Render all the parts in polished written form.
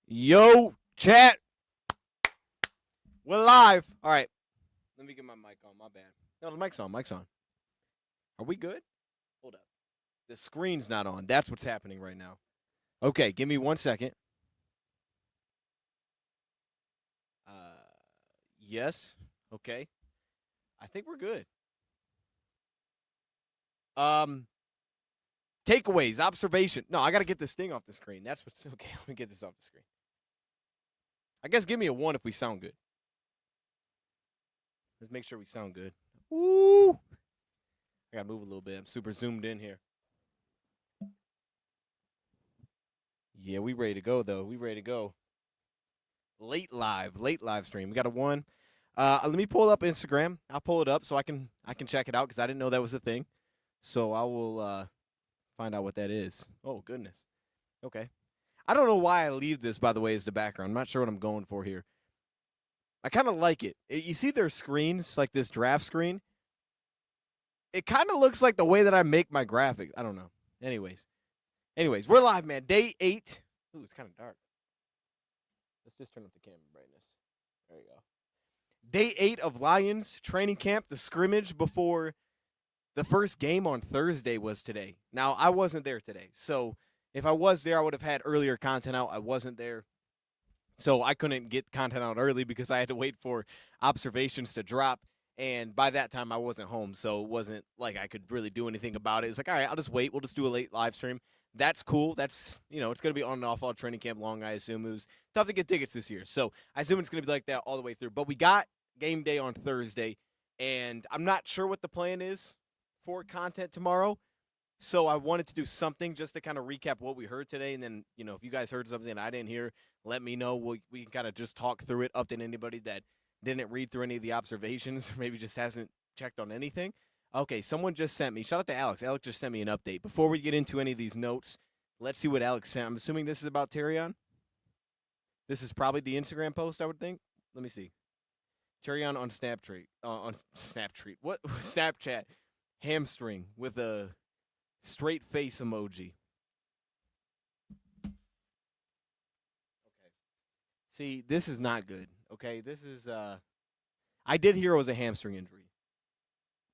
Yo, chat. We're live. All right. Let me get my mic on. My bad. No, the mic's on. Mic's on. Are we good? Hold up. The screen's not on. That's what's happening right now. Okay, give me 1 second. Yes. Okay. I think we're good. Takeaways, observation. No, I got to get this thing off the screen. That's what's okay. Let me get this off the screen. I guess give me a 1 if we sound good. Let's make sure we sound good. Woo! I got to move a little bit. I'm super zoomed in here. Yeah, we ready to go, though. We ready to go. Late live stream. We got a 1. Let me pull up Instagram. I'll pull it up so I can check it out because I didn't know that was a thing. So I will find out what that is. Oh, goodness. Okay. I don't know why I leave this, by the way, as the background. I'm not sure what I'm going for here. I kind of like it. You see their screens, like this draft screen? It kind of looks like the way that I make my graphics. I don't know. Anyways, we're live, man. Day 8. Ooh, it's kind of dark. Let's just turn up the camera brightness. There you go. Day 8 of Lions training camp, the scrimmage before the first game on Thursday was today. Now, I wasn't there today. So if I was there, I would have had earlier content out. I wasn't there. So I couldn't get content out early because I had to wait for observations to drop. And by that time, I wasn't home. So it wasn't like I could really do anything about it. It's like, all right, I'll just wait. We'll just do a late live stream. That's cool. That's, it's going to be on and off all training camp long, I assume. It was tough to get tickets this year. So I assume it's going to be like that all the way through. But we got game day on Thursday. And I'm not sure what the plan is for content tomorrow. So I wanted to do something just to kind of recap what we heard today. And then, if you guys heard something that I didn't hear, let me know. We can kind of just talk through it, update anybody that didn't read through any of the observations or maybe just hasn't checked on anything. Okay, someone just sent me. Shout out to Alex. Alex just sent me an update. Before we get into any of these notes, let's see what Alex sent. I'm assuming this is about Terrion. This is probably the Instagram post, I would think. Let me see. Terrion on Snapchat. What? Snapchat. Hamstring with a straight face emoji. Okay. See, this is not good. Okay, this is I did hear it was a hamstring injury.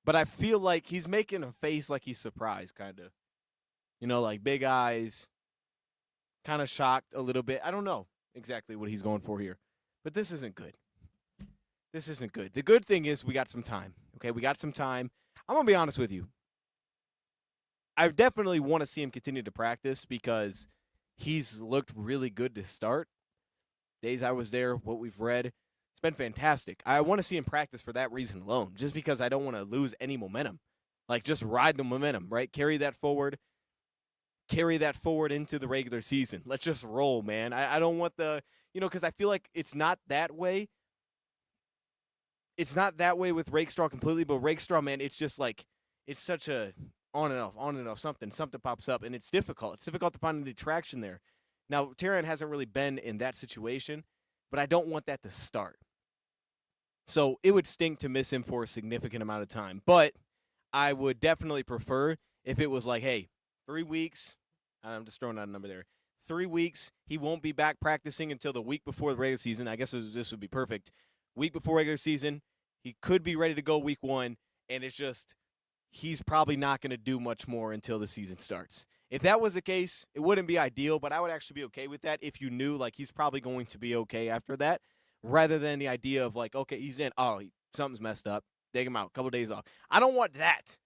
But I feel like he's making a face like he's surprised, kind of. Like big eyes, kind of shocked a little bit. I don't know exactly what he's going for here. But this isn't good. This isn't good. The good thing is we got some time. Okay, we got some time. I'm going to be honest with you. I definitely want to see him continue to practice because he's looked really good to start. Days I was there, what we've read, it's been fantastic. I want to see him practice for that reason alone, just because I don't want to lose any momentum. Like, just ride the momentum, right? Carry that forward into the regular season. Let's just roll, man. I don't want because I feel like it's not that way. It's not that way with Rakestraw completely, but Rakestraw, man, it's just like, it's such a on and off, something pops up, and it's difficult. It's difficult to find the traction there. Now, Terrion hasn't really been in that situation, but I don't want that to start. So it would stink to miss him for a significant amount of time, but I would definitely prefer if it was like, hey, 3 weeks, I'm just throwing out a number there, 3 weeks, he won't be back practicing until the week before the regular season. I guess this would be perfect. Week before regular season, he could be ready to go week 1, and it's just he's probably not going to do much more until the season starts. If that was the case, it wouldn't be ideal, but I would actually be okay with that if you knew, like, he's probably going to be okay after that, rather than the idea of, like, okay, he's in, something's messed up, dig him out, a couple of days off. I don't want that.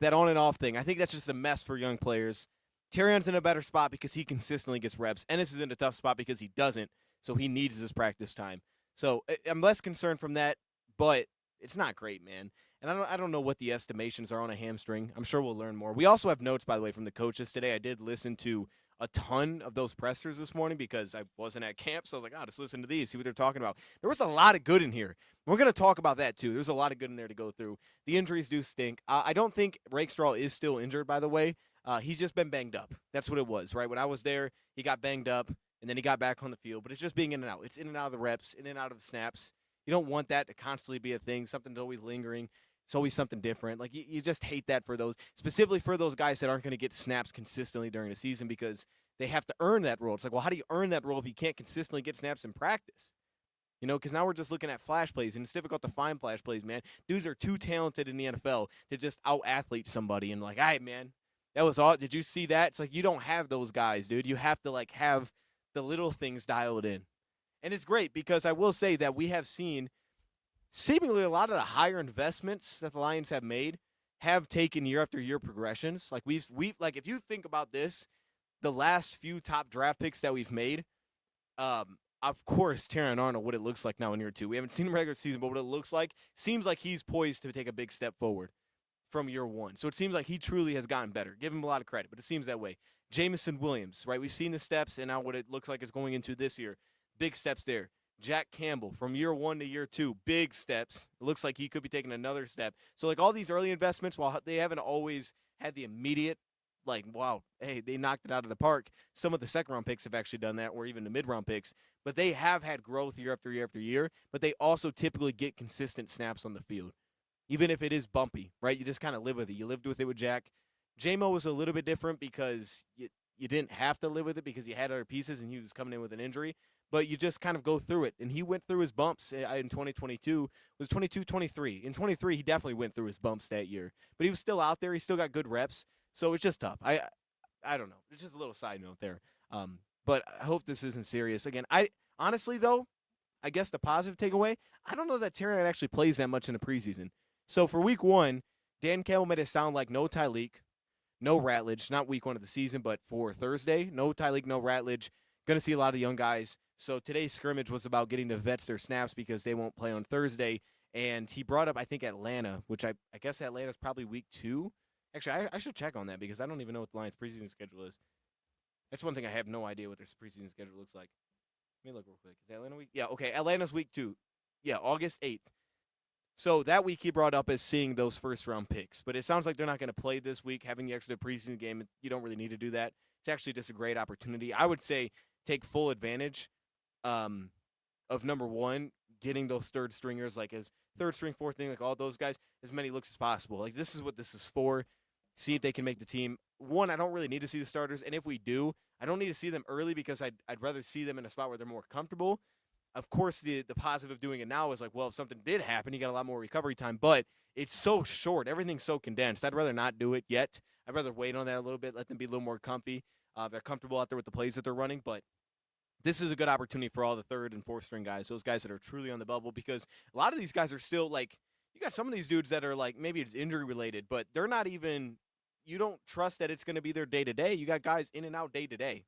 That on and off thing. I think that's just a mess for young players. Terrion's in a better spot because he consistently gets reps. Ennis is in a tough spot because he doesn't, so he needs this practice time. So I'm less concerned from that, but it's not great, man. And I don't know what the estimations are on a hamstring. I'm sure we'll learn more. We also have notes, by the way, from the coaches today. I did listen to a ton of those pressers this morning because I wasn't at camp. So I was like, just listen to these, see what they're talking about. There was a lot of good in here. We're going to talk about that, too. There's a lot of good in there to go through. The injuries do stink. I don't think Rakestraw is still injured, by the way. He's just been banged up. That's what it was, right? When I was there, he got banged up, and then he got back on the field. But it's just being in and out. It's in and out of the reps, in and out of the snaps. You don't want that to constantly be a thing. Something's always lingering. It's always something different. Like, you just hate that for those, specifically for those guys that aren't going to get snaps consistently during the season because they have to earn that role. It's like, well, how do you earn that role if you can't consistently get snaps in practice? Because now we're just looking at flash plays, and it's difficult to find flash plays, man. Dudes are too talented in the NFL to just out-athlete somebody and like, all right, man, that was all. Did you see that? It's like you don't have those guys, dude. You have to, like, have the little things dialed in. And it's great because I will say that we have seen seemingly a lot of the higher investments that the Lions have made have taken year after year progressions. Like, we've like, if you think about this, the last few top draft picks that we've made, of course, Terran Arnold, what it looks like now in year 2. We haven't seen him regular season, but what it looks like seems like he's poised to take a big step forward from year 1. So it seems like he truly has gotten better. Give him a lot of credit, but it seems that way. Jamison Williams, right? We've seen the steps, and now what it looks like is going into this year. Big steps there. Jack Campbell, from year 1 to year 2, big steps. It looks like he could be taking another step. So, like, all these early investments, while they haven't always had the immediate, like, wow, hey, they knocked it out of the park. Some of the second-round picks have actually done that, or even the mid-round picks. But they have had growth year after year after year, but they also typically get consistent snaps on the field, even if it is bumpy, right? You just kind of live with it. You lived with it with Jack. J-Mo was a little bit different because you didn't have to live with it because you had other pieces and he was coming in with an injury, but you just kind of go through it. And he went through his bumps in 2022. It was 22, 23. In 23, he definitely went through his bumps that year, but he was still out there. He still got good reps, so it's just tough. I don't know. It's just a little side note there. But I hope this isn't serious. Again, honestly, though, I guess the positive takeaway, I don't know that Terran actually plays that much in the preseason. So for week 1, Dan Campbell made it sound like no Tyleek, no Ratledge, not week 1 of the season, but for Thursday, no Tyleek, no Ratledge. Going to see a lot of young guys. So today's scrimmage was about getting the vets their snaps because they won't play on Thursday. And he brought up, I think, Atlanta, which I guess Atlanta's probably week 2. Actually, I should check on that because I don't even know what the Lions' preseason schedule is. That's one thing I have no idea what their preseason schedule looks like. Let me look real quick. Is Atlanta week? Yeah, okay. Atlanta's week 2. Yeah, August 8th. So that week he brought up as seeing those first-round picks. But it sounds like they're not going to play this week, having the extra preseason game. You don't really need to do that. It's actually just a great opportunity. I would say take full advantage of, number 1, getting those third stringers, like as third string, fourth string, like all those guys, as many looks as possible. Like, this is what this is for. See if they can make the team. 1, I don't really need to see the starters, and if we do, I don't need to see them early because I'd rather see them in a spot where they're more comfortable. Of course, the positive of doing it now is like, well, if something did happen, you got a lot more recovery time, but it's so short. Everything's so condensed. I'd rather not do it yet. I'd rather wait on that a little bit, let them be a little more comfy. They're comfortable out there with the plays that they're running, but this is a good opportunity for all the third and fourth string guys, those guys that are truly on the bubble, because a lot of these guys are still like, you got some of these dudes that are like, maybe it's injury related, but they're not even, you don't trust that it's going to be their day-to-day. You got guys in and out day-to-day.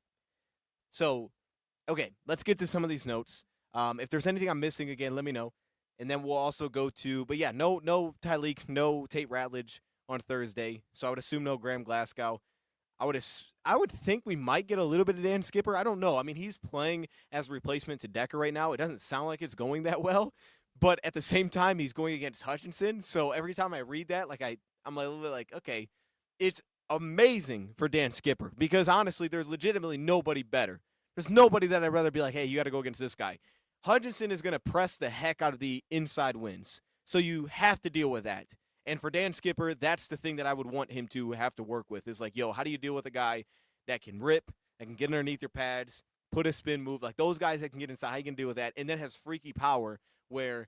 So, okay, let's get to some of these notes. If there's anything I'm missing, again, let me know. And then we'll also go to, but yeah, no Tyleek, no Tate Ratledge on Thursday. So I would assume no Graham Glasgow. I would think we might get a little bit of Dan Skipper. I don't know. I mean, he's playing as a replacement to Decker right now. It doesn't sound like it's going that well. But at the same time, he's going against Hutchinson. So every time I read that, like I'm a little bit like, okay, it's amazing for Dan Skipper. Because honestly, there's legitimately nobody better. There's nobody that I'd rather be like, hey, you got to go against this guy. Hutchinson is going to press the heck out of the inside wins. So you have to deal with that. And for Dan Skipper, that's the thing that I would want him to have to work with is like, yo, how do you deal with a guy that can rip, that can get underneath your pads, put a spin move, like those guys that can get inside, how you can deal with that, and then has freaky power where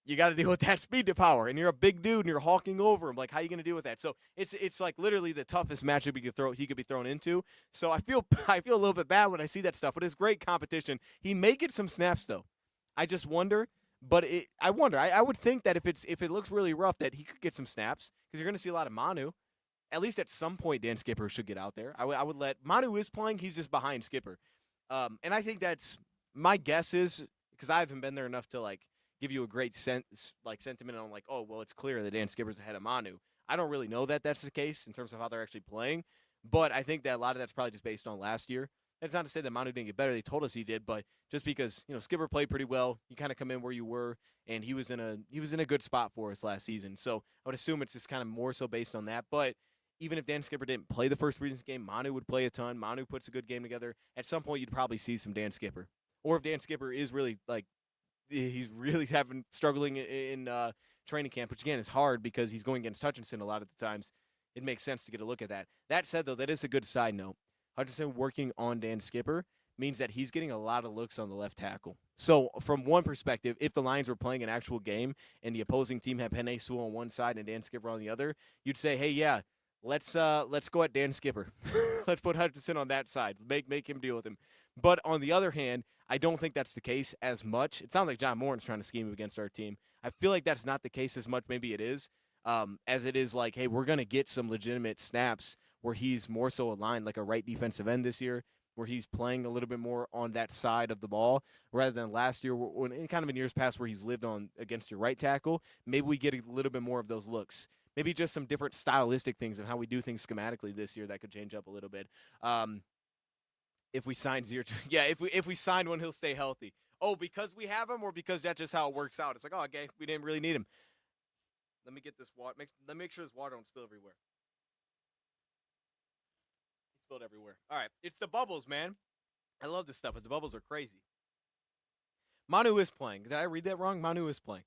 you got to deal with that speed to power, and you're a big dude and you're hawking over him. Like, how you going to deal with that? So it's like literally the toughest matchup he could be thrown into. So I feel a little bit bad when I see that stuff, but it's great competition. He may get some snaps though. I just wonder, but I wonder. I would think that if it looks really rough, that he could get some snaps because you're going to see a lot of Manu. At least at some point, Dan Skipper should get out there. I would let Manu is playing. He's just behind Skipper, and I think that's my guess is because I haven't been there enough to like give you a great sentiment on like, oh, well, it's clear that Dan Skipper's ahead of Manu. I don't really know that that's the case in terms of how they're actually playing, but I think that a lot of that's probably just based on last year. That's not to say that Manu didn't get better. They told us he did, but just because, Skipper played pretty well, you kind of come in where you were, and he was in a good spot for us last season. So I would assume it's just kind of more so based on that. But even if Dan Skipper didn't play the first preseason game, Manu would play a ton. Manu puts a good game together. At some point, you'd probably see some Dan Skipper. Or if Dan Skipper is really like, he's really struggling in training camp, which again is hard because he's going against Hutchinson a lot of the times. It makes sense to get a look at that. That said, though, that is a good side note. Hutchinson working on Dan Skipper means that he's getting a lot of looks on the left tackle. So from one perspective, if the Lions were playing an actual game and the opposing team had Penei Sewell on one side and Dan Skipper on the other, you'd say, hey, yeah, let's go at Dan Skipper. Let's put Hutchinson on that side. Make him deal with him. But on the other hand, I don't think that's the case as much. It sounds like John Moran's trying to scheme against our team. I feel like that's not the case as much. Maybe it is, as it is like, hey, we're going to get some legitimate snaps where he's more so aligned like a right defensive end this year, where he's playing a little bit more on that side of the ball rather than last year, when kind of in years past where he's lived on against your right tackle. Maybe we get a little bit more of those looks. Maybe just some different stylistic things of how we do things schematically this year that could change up a little bit. If we sign if we sign one, he'll stay healthy. Oh, because we have him, or because that's just how it works out? It's like, oh, okay, we didn't really need him. Let me get this water. Let me make sure this water don't spill everywhere. It spilled everywhere. All right, it's the bubbles, man. I love this stuff, but the bubbles are crazy. Manu is playing. Did I read that wrong? Manu is playing.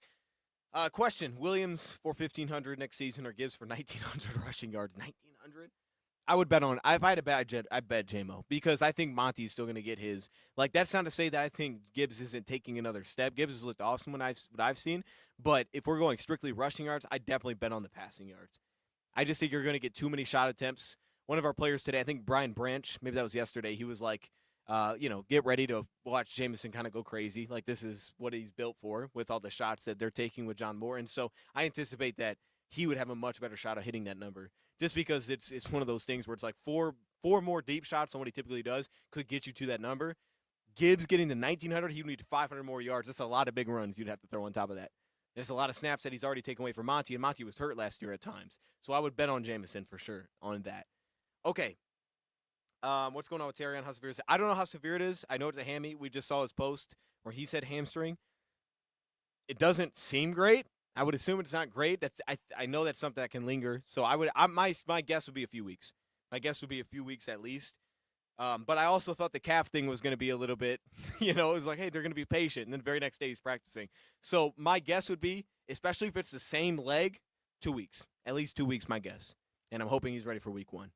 Question: Williams for 1,500 next season, or Gibbs for 1,900 rushing yards? 1,900. I would bet on. If I had a bet, I bet JMO, because I think Monty's still going to get his. Like, that's not to say that I think Gibbs isn't taking another step. Gibbs has looked awesome what I've seen, but if we're going strictly rushing yards, I definitely bet on the passing yards. I just think you're going to get too many shot attempts. One of our players today, I think Brian Branch, maybe that was yesterday, he was like, get ready to watch Jameson kind of go crazy. Like, this is what he's built for with all the shots that they're taking with John Moore. And so I anticipate that he would have a much better shot of hitting that number, just because it's one of those things where it's like four more deep shots on what he typically does could get you to that number. Gibbs getting to 1,900, he would need 500 more yards. That's a lot of big runs you'd have to throw on top of that. There's a lot of snaps that he's already taken away from Monty, and Monty was hurt last year at times. So I would bet on Jameson for sure on that. Okay. What's going on with Terrion? How severe is it? I don't know how severe it is. I know it's a hammy. We just saw his post where he said hamstring. It doesn't seem great. I would assume it's not great. I know that's something that can linger. So my guess would be a few weeks. My guess would be a few weeks at least. But I also thought the calf thing was going to be a little bit, it was like, hey, they're going to be patient. And then the very next day he's practicing. So my guess would be, especially if it's the same leg, 2 weeks. At least 2 weeks, my guess. And I'm hoping he's ready for week 1.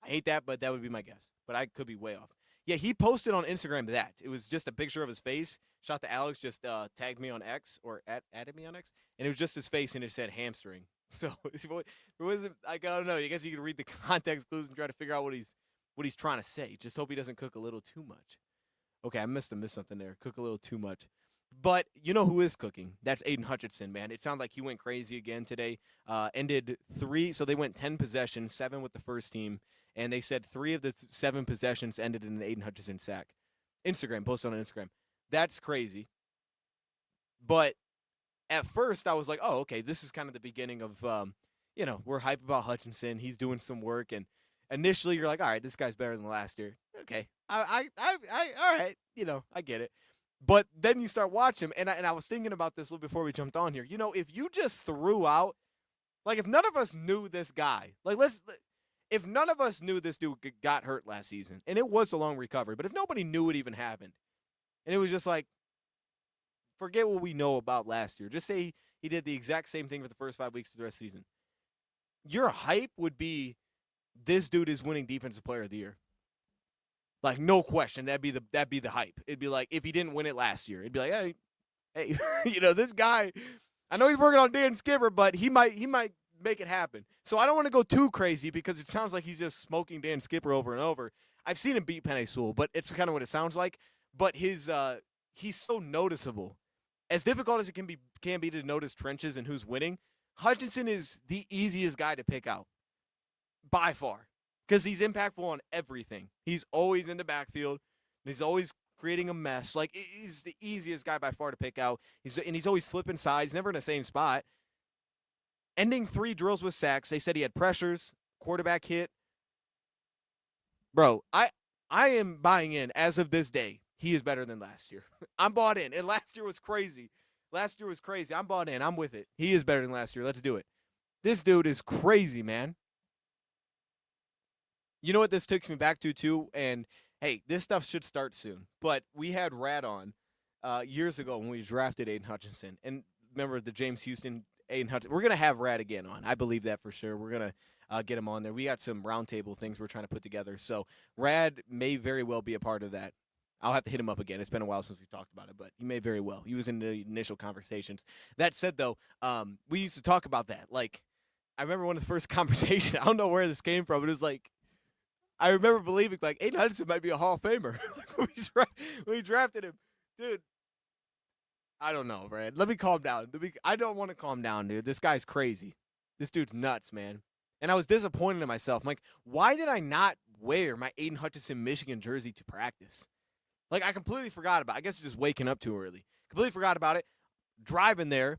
I hate that, but that would be my guess. But I could be way off. Yeah, he posted on Instagram that. It was just a picture of his face. Shout out to Alex, just tagged me on X, or added me on X. And it was just his face, and it said hamstring. So it wasn't, I don't know. I guess you can read the context clues and try to figure out what he's trying to say. Just hope he doesn't cook a little too much. Okay, I missed something there. Cook a little too much. But you know who is cooking? That's Aiden Hutchinson, man. It sounded like he went crazy again today. Ended 3, so they went 10 possessions, 7 with the first team. And they said 3 of the 7 possessions ended in an Aiden Hutchinson sack. Posted on Instagram. That's crazy. But at first, I was like, oh, okay, this is kind of the beginning of, we're hype about Hutchinson. He's doing some work. And initially, you're like, all right, this guy's better than last year. Okay. All right, I get it. But then you start watching him, and I was thinking about this a little before we jumped on here. If you just threw out, like, if none of us knew this guy, like, if none of us knew this dude got hurt last season, and it was a long recovery, but if nobody knew it even happened, and it was just like, forget what we know about last year. Just say he did the exact same thing for the first 5 weeks of the rest of the season. Your hype would be, this dude is winning Defensive Player of the Year. Like, no question, that'd be the hype. It'd be like, if he didn't win it last year, it'd be like, hey, this guy, I know he's working on Dan Skipper, but he might make it happen. So I don't want to go too crazy, because it sounds like he's just smoking Dan Skipper over and over. I've seen him beat Penei Sewell, but it's kind of what it sounds like. But he's so noticeable. As difficult as it can be to notice trenches and who's winning, Hutchinson is the easiest guy to pick out by far, because he's impactful on everything. He's always in the backfield. He's always creating a mess. Like, he's the easiest guy by far to pick out. He's always flipping sides, never in the same spot. Ending 3 drills with sacks. They said he had pressures, quarterback hit. Bro, I am buying in as of this day. He is better than last year. I'm bought in. And last year was crazy. I'm bought in. I'm with it. He is better than last year. Let's do it. This dude is crazy, man. You know what this takes me back to, too? And, hey, this stuff should start soon. But we had Rad on years ago when we drafted Aiden Hutchinson. And remember the James Houston, Aiden Hutchinson. We're going to have Rad again on. I believe that for sure. We're going get him on there. We got some roundtable things we're trying to put together. So Rad may very well be a part of that. I'll have to hit him up again. It's been a while since we talked about it, but he may very well. He was in the initial conversations. That said, though, we used to talk about that. Like, I remember one of the first conversations. I don't know where this came from, but it was like, I remember believing, like, Aiden Hutchinson might be a Hall of Famer. when we drafted him. Dude, I don't know, Brad. Let me calm down. I don't want to calm down, dude. This guy's crazy. This dude's nuts, man. And I was disappointed in myself. I'm like, why did I not wear my Aiden Hutchinson Michigan jersey to practice? Like, I completely forgot about it. I guess just waking up too early. Completely forgot about it. Driving there,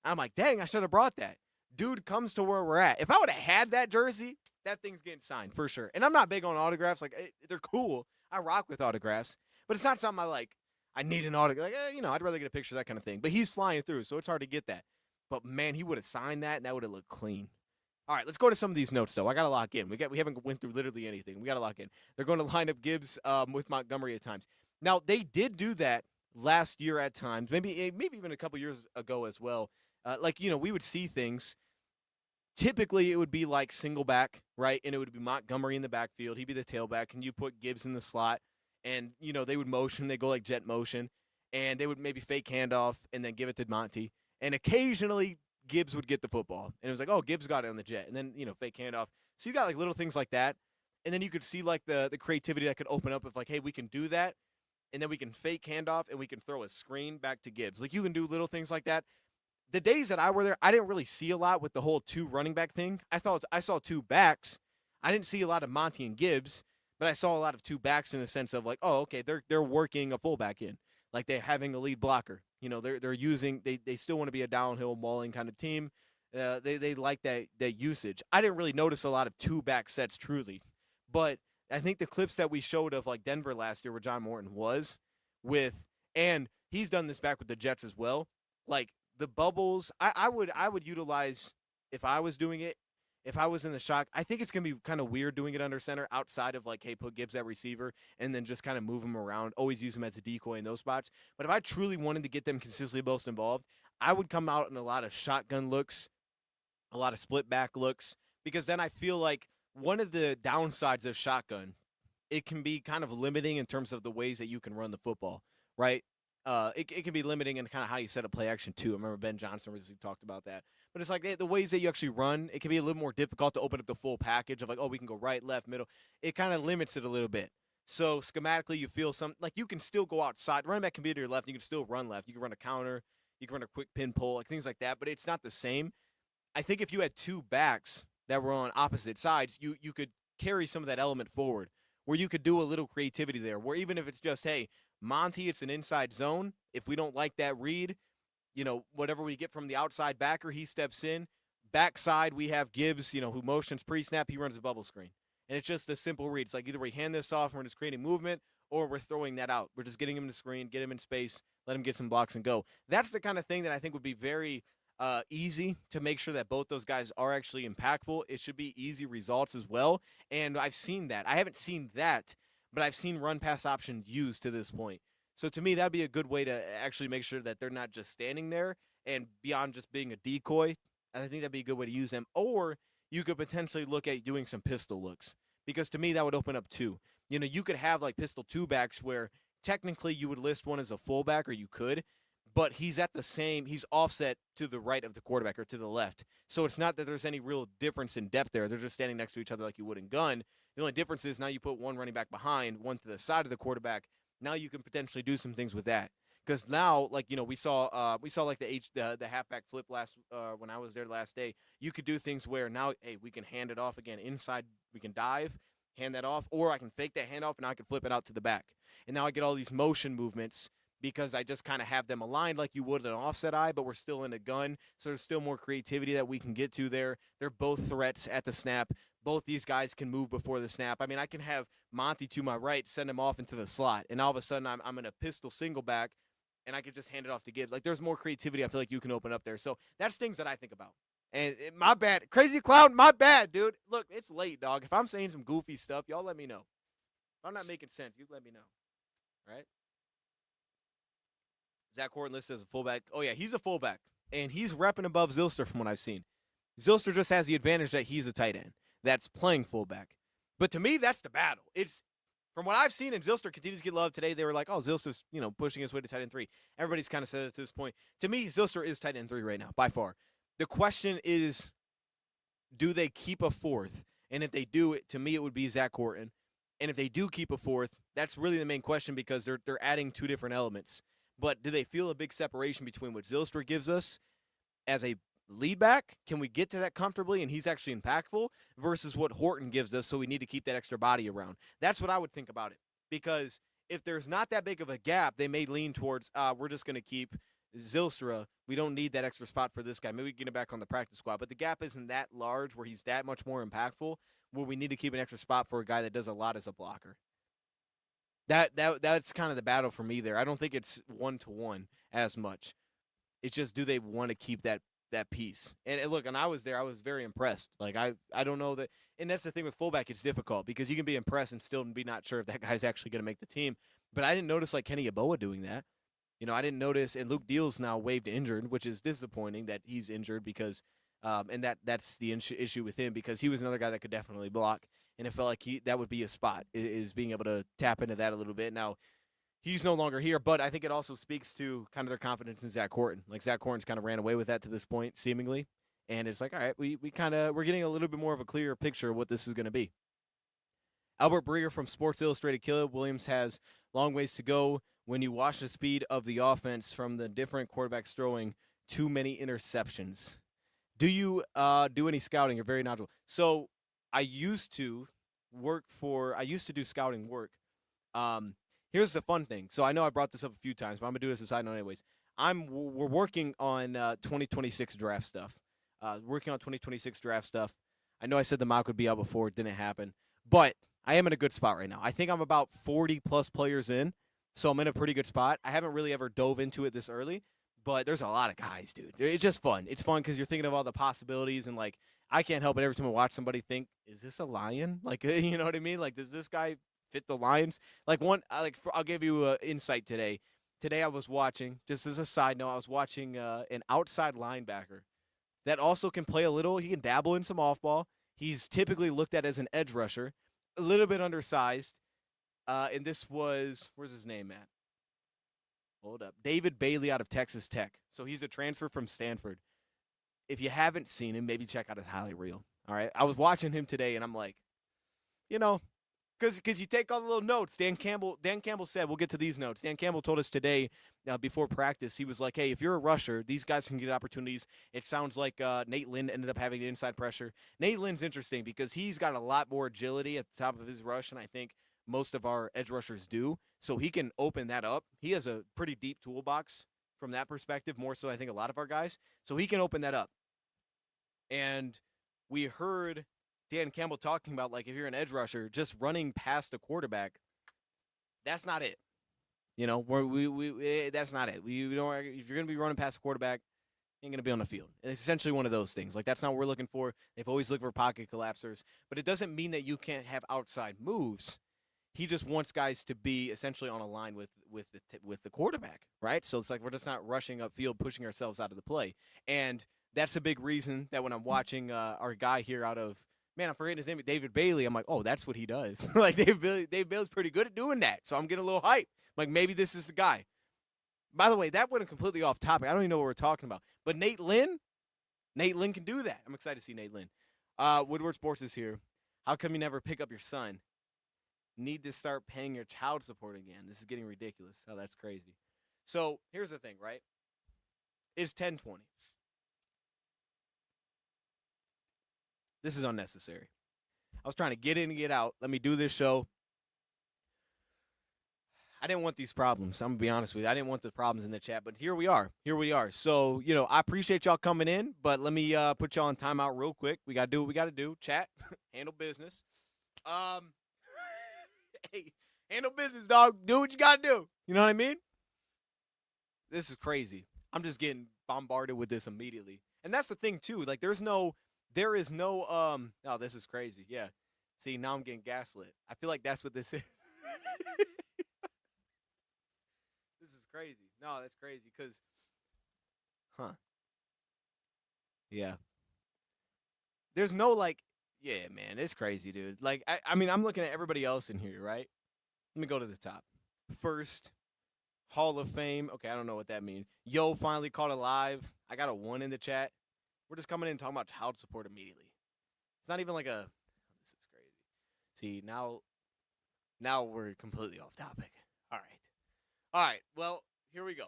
I'm like, dang, I should have brought that. Dude comes to where we're at. If I would have had that jersey, that thing's getting signed for sure. And I'm not big on autographs. Like, they're cool. I rock with autographs. But it's not something I need an autograph. Like, I'd rather get a picture, that kind of thing. But he's flying through, so it's hard to get that. But, man, he would have signed that, and that would have looked clean. All right, let's go to some of these notes, though. I got to lock in. We haven't went through literally anything. We got to lock in. They're going to line up Gibbs with Montgomery at times. Now, they did do that last year at times, maybe even a couple years ago as well. We would see things. Typically, it would be like single back, right? And it would be Montgomery in the backfield. He'd be the tailback, and you put Gibbs in the slot. And, they would motion. They go like jet motion. And they would maybe fake handoff and then give it to Monty. And occasionally, Gibbs would get the football. And it was like, oh, Gibbs got it on the jet. And then, fake handoff. So you got, like, little things like that. And then you could see, like, the creativity that could open up of, like, hey, we can do that. And then we can fake handoff, and we can throw a screen back to Gibbs. Like, you can do little things like that. The days that I were there, I didn't really see a lot with the whole two running back thing. I saw two backs. I didn't see a lot of Monty and Gibbs, but I saw a lot of two backs in the sense of, like, oh, okay, they're working a fullback in. Like, they're having a lead blocker. They're using – they still want to be a downhill mauling kind of team. They like that usage. I didn't really notice a lot of two-back sets truly. But I think the clips that we showed of, like, Denver last year where John Morton was with – and he's done this back with the Jets as well. Like, the bubbles, I would utilize if I was doing it, if I was in the shock. I think it's going to be kind of weird doing it under center outside of, like, hey, put Gibbs at receiver and then just kind of move him around, always use him as a decoy in those spots. But if I truly wanted to get them consistently most involved, I would come out in a lot of shotgun looks, a lot of split back looks, because then I feel like one of the downsides of shotgun, it can be kind of limiting in terms of the ways that you can run the football, right? It can be limiting in kind of how you set up play action too. I remember Ben Johnson recently talked about that. But it's like the ways that you actually run, it can be a little more difficult to open up the full package of like, oh, we can go right, left, middle. It kind of limits it a little bit. So schematically, you feel like you can still go outside. Running back can be to your left. You can still run left. You can run a counter. You can run a quick pin pull, like things like that. But it's not the same. I think if you had two backs that were on opposite sides, you could carry some of that element forward where you could do a little creativity there, where even if it's just, hey, Monty, it's an inside zone. If we don't like that read, whatever we get from the outside backer, he steps in. Backside, we have Gibbs, who motions pre-snap. He runs a bubble screen. And it's just a simple read. It's like either we hand this off and we're just creating movement, or we're throwing that out. We're just getting him in the screen, get him in space, let him get some blocks and go. That's the kind of thing that I think would be very easy to make sure that both those guys are actually impactful. It should be easy results as well. And I've seen that. I haven't seen that, but I've seen run-pass option used to this point. So to me, that'd be a good way to actually make sure that they're not just standing there and beyond just being a decoy. I think that'd be a good way to use them. Or you could potentially look at doing some pistol looks, because to me that would open up two. You could have like pistol two backs where technically you would list one as a fullback, or you could, but he's offset to the right of the quarterback or to the left. So it's not that there's any real difference in depth there. They're just standing next to each other like you would in gun. The only difference is now you put one running back behind, one to the side of the quarterback. Now you can potentially do some things with that. Because now, like, we saw like the halfback flip last when I was there last day. You could do things where now, hey, we can hand it off again inside. We can dive, hand that off, or I can fake that handoff and now I can flip it out to the back. And now I get all these motion movements because I just kind of have them aligned like you would an offset eye, but we're still in a gun. So there's still more creativity that we can get to there. They're both threats at the snap. Both these guys can move before the snap. I mean, I can have Monty to my right, send him off into the slot, and all of a sudden I'm in a pistol single back, and I could just hand it off to Gibbs. Like, there's more creativity I feel like you can open up there. So that's things that I think about. And my bad. Crazy Clown, my bad, dude. Look, it's late, dog. If I'm saying some goofy stuff, y'all let me know. If I'm not making sense, you let me know. All right? Zach Horton listed as a fullback. Oh, yeah, he's a fullback. And he's repping above Zylster from what I've seen. Zylster just has the advantage that he's a tight end. that's playing fullback. But to me, that's the battle. It's from what I've seen, and Zylstra continues to get love today. They were like, oh, Zylstra's, pushing his way to tight end 3. Everybody's kind of said it to this point. To me, Zylstra is tight end 3 right now, by far. The question is, do they keep a 4th? And if they do, to me, it would be Zach Horton. And if they do keep a 4th, that's really the main question because they're adding 2 different elements. But do they feel a big separation between what Zylstra gives us as a lead back? Can we get to that comfortably and he's actually impactful versus what Horton gives us, so we need to keep that extra body around? That's what I would think about it. Because if there's not that big of a gap, they may lean towards, we're just going to keep Zylstra. We don't need that extra spot for this guy. Maybe we can get him back on the practice squad. But the gap isn't that large where he's that much more impactful, where we need to keep an extra spot for a guy that does a lot as a blocker. That's kind of the battle for me there. I don't think it's 1-to-1 as much. It's just, do they want to keep that piece? And look, and I was there. I was very impressed. Like, I don't know that. And that's the thing with fullback. It's difficult because you can be impressed and still be not sure if that guy's actually going to make the team. But I didn't notice, like, Kenny Yeboah doing that. I didn't notice. And Luke Deal's now waived injured, which is disappointing that he's injured because and that's the issue with him, because he was another guy that could definitely block. And it felt like that would be a spot, is being able to tap into that a little bit. Now, he's no longer here, but I think it also speaks to kind of their confidence in Zach Horton. Like, Zach Horton's kind of ran away with that to this point, seemingly. And it's like, all right, we're getting a little bit more of a clearer picture of what this is going to be. Albert Breer from Sports Illustrated: Caleb Williams has long ways to go when you watch the speed of the offense from the different quarterbacks throwing too many interceptions. Do you do any scouting? You're very knowledgeable. So I used to do scouting work. Here's the fun thing. So I know I brought this up a few times, but I'm going to do this as a side note anyways. We're working on 2026 draft stuff. I know I said the mock would be out before. It didn't happen. But I am in a good spot right now. I think I'm about 40-plus players in, so I'm in a pretty good spot. I haven't really ever dove into it this early, but there's a lot of guys, dude. It's just fun. It's fun because you're thinking of all the possibilities, and, like, I can't help it every time I watch somebody think, is this a Lion? Like, you know what I mean? Like, does this guy fit the Lions? Like, I'll give you an insight today. Today I was watching, just as a side note, an outside linebacker that also can play a little. He can dabble in some off-ball. He's typically looked at as an edge rusher, a little bit undersized. And this was, where's his name at? Hold up. David Bailey out of Texas Tech. So he's a transfer from Stanford. If you haven't seen him, maybe check out his highlight reel. All right. I was watching him today, and I'm like, because you take all the little notes. Dan Campbell said, we'll get to these notes. Dan Campbell told us today, before practice, he was like, hey, if you're a rusher, these guys can get opportunities. It sounds like Nate Lynn ended up having the inside pressure. Nate Lynn's interesting because he's got a lot more agility at the top of his rush, and I think most of our edge rushers do. So he can open that up. He has a pretty deep toolbox from that perspective, more so I think a lot of our guys. So he can open that up. And we heard Dan Campbell talking about, like, if you're an edge rusher, just running past a quarterback, that's not it. That's not it. If you're going to be running past a quarterback, you ain't going to be on the field. And it's essentially one of those things. Like, that's not what we're looking for. They've always looked for pocket collapsers. But it doesn't mean that you can't have outside moves. He just wants guys to be essentially on a line with the quarterback, right? So it's like we're just not rushing upfield, pushing ourselves out of the play. And that's a big reason that when I'm watching our guy here out of, man, I'm forgetting his name, David Bailey, I'm like, oh, that's what he does. Like, Dave Bailey's pretty good at doing that. So I'm getting a little hype. Like, maybe this is the guy. By the way, that went completely off topic. I don't even know what we're talking about. But Nate Lynn can do that. I'm excited to see Nate Lynn. Woodward Sports is here. How come you never pick up your son? Need to start paying your child support again. This is getting ridiculous. Oh, that's crazy. So here's the thing, right? It's 10:20. This is unnecessary. I was trying to get in and get out. Let me do this show. I didn't want these problems. I'm going to be honest with you. I didn't want the problems in the chat, but here we are. So, I appreciate y'all coming in, but let me put y'all on timeout real quick. We got to do what we got to do. Chat, handle business. Hey, handle business, dog. Do what you got to do. You know what I mean? This is crazy. I'm just getting bombarded with this immediately. And that's the thing, too. Like, there is no, oh, this is crazy. Yeah. See, now I'm getting gaslit. I feel like that's what this is. This is crazy. No, that's crazy because, Yeah. There's no, like, Yeah, man, it's crazy, dude. Like, I mean, I'm looking at everybody else in here, right? Let me go to the top. First, Hall of Fame. Okay, I don't know what that means. Yo, finally caught a live. I got a 1 in the chat. We're just coming in and talking about child support immediately. It's not even like a. This is crazy. See, now we're completely off topic. All right. Well, here we go.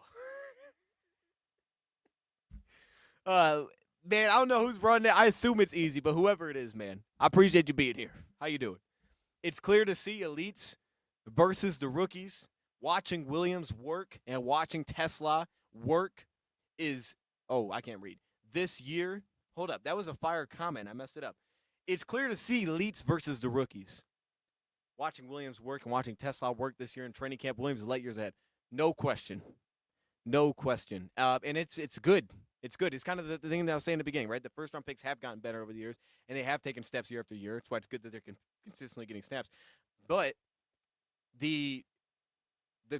Man, I don't know who's running it. I assume it's easy, but whoever it is, man, I appreciate you being here. How you doing? It's clear to see elites versus the rookies. Watching Williams work and watching Tesla work is, I can't read. This year, hold up, that was a fire comment. I messed it up. It's clear to see elites versus the rookies. Watching Williams work and watching Tesla work this year in training camp, Williams is light years ahead. No question. And it's good. It's good. It's kind of the thing that I was saying in the beginning, right? The first-round picks have gotten better over the years, and they have taken steps year after year. That's why it's good that they're consistently getting snaps. But the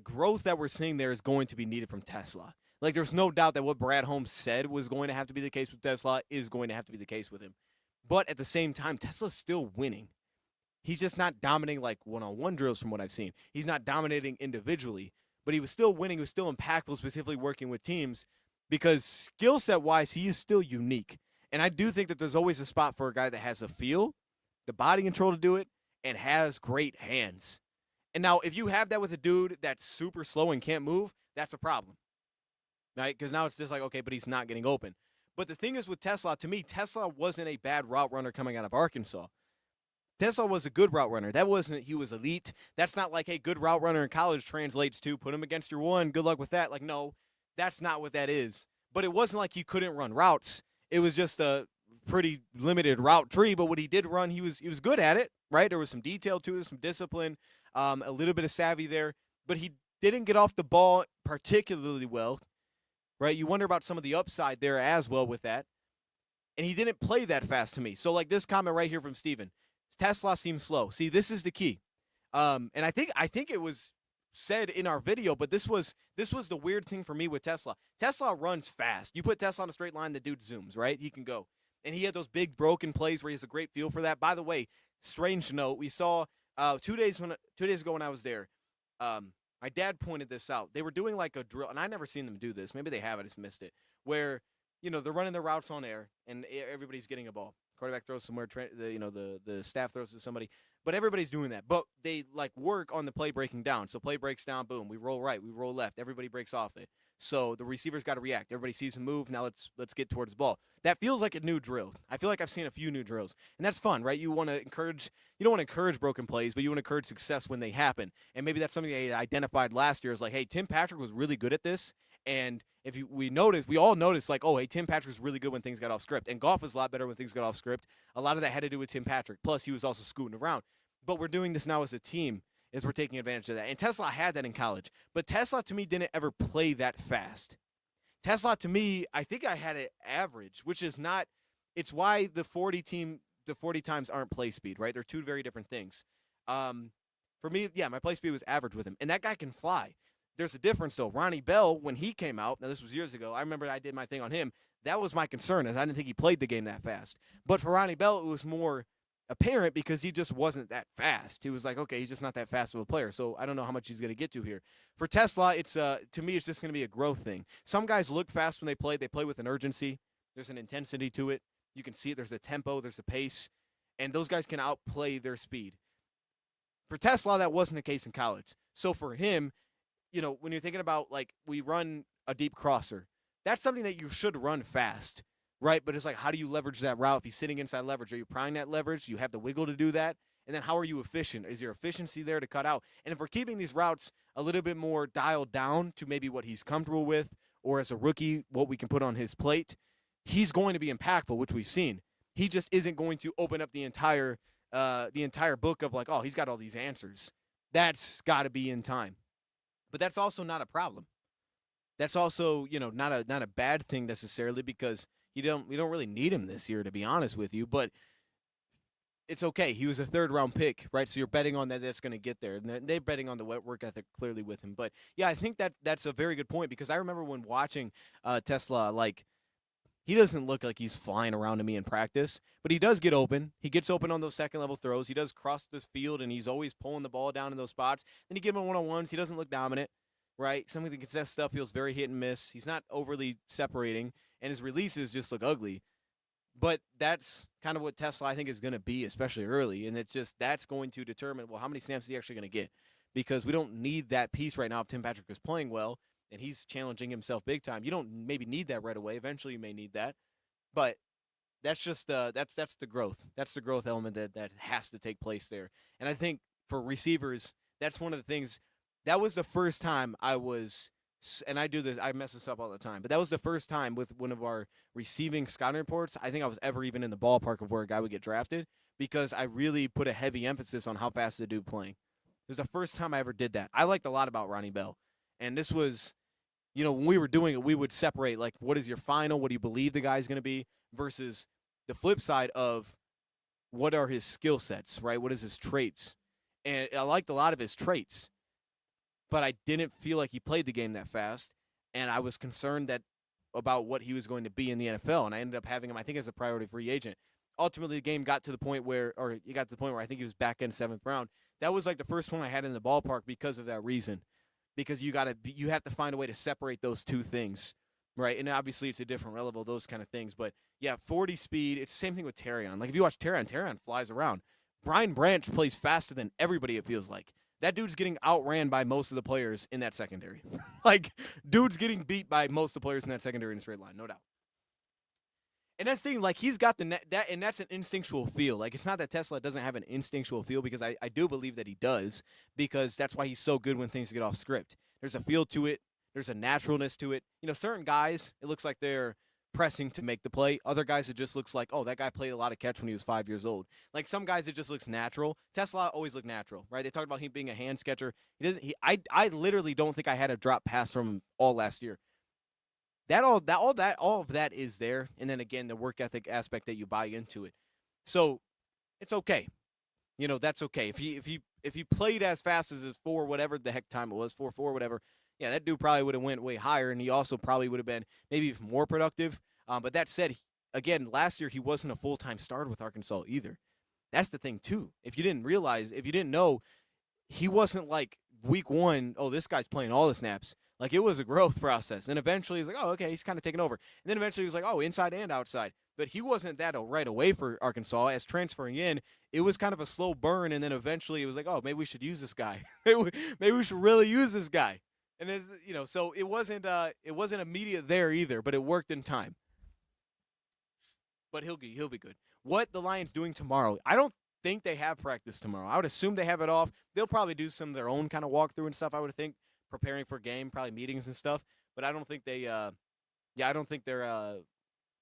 growth that we're seeing there is going to be needed from Tesla. Like, there's no doubt that what Brad Holmes said was going to have to be the case with Tesla is going to have to be the case with him. But at the same time, Tesla's still winning. He's just not dominating like one-on-one drills from what I've seen. He's not dominating individually, but he was still winning. He was still impactful, specifically working with teams, because skill set-wise, he is still unique. And I do think that there's always a spot for a guy that has the feel, the body control to do it, and has great hands. And now, if you have that with a dude that's super slow and can't move, that's a problem, right? Because now it's just like, okay, but he's not getting open. But the thing is with Tesla, to me, Tesla wasn't a bad route runner coming out of Arkansas. Tesla was a good route runner. That wasn't he was elite. That's not like, hey, good route runner in college translates to put him against your one. Good luck with that. Like, no, that's not what that is. But it wasn't like he couldn't run routes. It was just a pretty limited route tree. But what he did run, he was good at it, right? There was some detail to it, some discipline, a little bit of savvy there. But he didn't get off the ball particularly well, right? You wonder about some of the upside there as well with that. And he didn't play that fast to me. So, like this comment right here from Steven. Tesla seems slow. See, this is the key. And I think it was said in our video, but this was the weird thing for me with Tesla. Tesla runs fast. You put Tesla on a straight line, the dude zooms, right? He can go. And he had those big broken plays where he has a great feel for that. By the way, strange note, we saw 2 days ago when I was there, my dad pointed this out. They were doing like a drill, and I never seen them do this. Maybe they have, I just missed it, where, they're running their routes on air, and everybody's getting a ball. Quarterback throws somewhere, the staff throws to somebody, but everybody's doing that. But they like work on the play breaking down. So play breaks down, boom, we roll right, we roll left, everybody breaks off it. So the receiver's got to react. Everybody sees him move. Now let's get towards the ball. That feels like a new drill. I feel like I've seen a few new drills, and that's fun, right? You don't want to encourage broken plays, but you want to encourage success when they happen. And maybe that's something they identified last year is like, hey, Tim Patrick was really good at this. And we all noticed, like, oh, hey, Tim Patrick's really good when things got off script. And Goff was a lot better when things got off script. A lot of that had to do with Tim Patrick. Plus, he was also scooting around. But we're doing this now as a team, as we're taking advantage of that. And Tesla had that in college. But Tesla, to me, didn't ever play that fast. Tesla, to me, I think I had it average, which is not – it's why the 40 times aren't play speed, right? They're two very different things. For me, yeah, my play speed was average with him. And that guy can fly. There's a difference, though. Ronnie Bell, when he came out, now this was years ago, I remember I did my thing on him. That was my concern, as I didn't think he played the game that fast. But for Ronnie Bell, it was more apparent because he just wasn't that fast. He was like, okay, he's just not that fast of a player, so I don't know how much he's going to get to here. For Tesla, it's to me, it's just going to be a growth thing. Some guys look fast when they play. They play with an urgency. There's an intensity to it. You can see it. There's a tempo. There's a pace. And those guys can outplay their speed. For Tesla, that wasn't the case in college. So for him, when you're thinking about, like, we run a deep crosser, that's something that you should run fast, right? But it's like, how do you leverage that route? If he's sitting inside leverage, are you prying that leverage? Do you have the wiggle to do that? And then how are you efficient? Is your efficiency there to cut out? And if we're keeping these routes a little bit more dialed down to maybe what he's comfortable with, or as a rookie, what we can put on his plate, he's going to be impactful, which we've seen. He just isn't going to open up the entire book of like, oh, he's got all these answers. That's got to be in time. But that's also not a problem. That's also, not a bad thing necessarily, because we don't really need him this year, to be honest with you. But it's okay. He was a third-round pick, right? So you're betting on that's going to get there. And they're betting on the work ethic clearly with him. But, yeah, I think that's a very good point, because I remember when watching Tesla, like, he doesn't look like he's flying around to me in practice, but he does get open. He gets open on those second-level throws. He does cross this field, and he's always pulling the ball down in those spots. Then you give him one-on-ones. He doesn't look dominant, right? Some of the contested stuff feels very hit and miss. He's not overly separating, and his releases just look ugly. But that's kind of what Tesla, I think, is going to be, especially early, and it's just that's going to determine, well, how many snaps is he actually going to get? Because we don't need that piece right now if Tim Patrick is playing well and he's challenging himself big time. You don't maybe need that right away. Eventually you may need that. But that's just that's the growth. That's the growth element that has to take place there. And I think for receivers, that's one of the things. That was the first time I was, and I do this, I mess this up all the time, but that was the first time with one of our receiving scouting reports I think I was ever even in the ballpark of where a guy would get drafted, because I really put a heavy emphasis on how fast the dude playing. It was the first time I ever did that. I liked a lot about Ronnie Bell. And this was, when we were doing it, we would separate, like, what is your final? What do you believe the guy's going to be? Versus the flip side of what are his skill sets, right? What is his traits? And I liked a lot of his traits, but I didn't feel like he played the game that fast. And I was concerned about what he was going to be in the NFL. And I ended up having him, I think, as a priority free agent. Ultimately, the game got to the point where I think he was back in 7th round. That was like the first one I had in the ballpark because of that reason. Because you have to find a way to separate those two things, right? And obviously it's a different level, those kind of things. But yeah, 40 speed. It's the same thing with Terrion. Like if you watch Terrion flies around. Brian Branch plays faster than everybody. It feels like that dude's getting outran by most of the players in that secondary. Like dude's getting beat by most of the players in that secondary in a straight line, no doubt. And that's the thing, like he's got and that's an instinctual feel. Like it's not that Tesla doesn't have an instinctual feel, because I do believe that he does, because that's why he's so good when things get off script. There's a feel to it. There's a naturalness to it. Certain guys, it looks like they're pressing to make the play. Other guys, it just looks like, oh, that guy played a lot of catch when he was 5 years old. Like some guys, it just looks natural. Tesla always looked natural, right? They talked about him being a hand sketcher. I literally don't think I had a drop pass from him all last year. All of that is there, and then again the work ethic aspect that you buy into it. So it's okay, that's okay. If he played as fast as his 4 whatever the heck time it was, 4.4 whatever, yeah, that dude probably would have went way higher, and he also probably would have been maybe even more productive. But that said, again, last year he wasn't a full-time starter with Arkansas either. That's the thing too. If you didn't know, he wasn't like week 1. Oh, this guy's playing all the snaps. Like, it was a growth process. And eventually he's like, oh, okay, he's kind of taking over. And then eventually he was like, oh, inside and outside. But he wasn't that right away for Arkansas. As transferring in, it was kind of a slow burn. And then eventually it was like, oh, maybe we should use this guy. maybe we should really use this guy. And then, so it wasn't immediate there either, but it worked in time. But he'll be good. What the Lions doing tomorrow? I don't think they have practice tomorrow. I would assume they have it off. They'll probably do some of their own kind of walkthrough and stuff, I would think. Preparing for game, probably meetings and stuff, but I don't think they're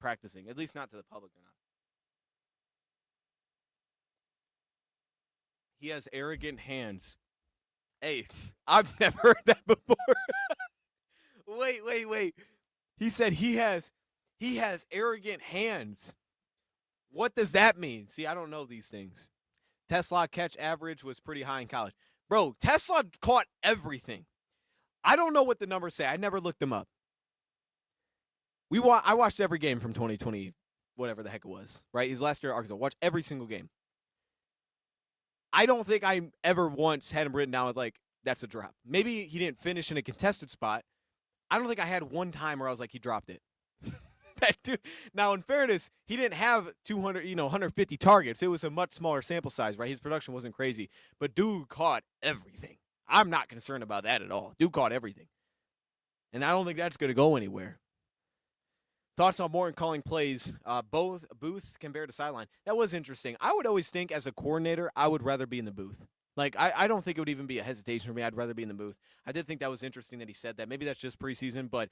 practicing, at least not to the public. They're not. He has arrogant hands. Hey, I've never heard that before. Wait. He said he has arrogant hands. What does that mean? See, I don't know these things. Tesla catch average was pretty high in college. Bro, Tesla caught everything. I don't know what the numbers say. I never looked them up. I watched every game from 2020, whatever the heck it was, right? His last year at Arkansas. Watched every single game. I don't think I ever once had him written down with, like, that's a drop. Maybe he didn't finish in a contested spot. I don't think I had one time where I was like, he dropped it. That dude. Now, in fairness, he didn't have 150 targets. It was a much smaller sample size, right? His production wasn't crazy. But dude caught everything. I'm not concerned about that at all. Dude caught everything. And I don't think that's going to go anywhere. Thoughts on Morton calling plays, both booth compared to sideline. That was interesting. I would always think as a coordinator, I would rather be in the booth. Like, I don't think it would even be a hesitation for me. I'd rather be in the booth. I did think that was interesting that he said that. Maybe that's just preseason, but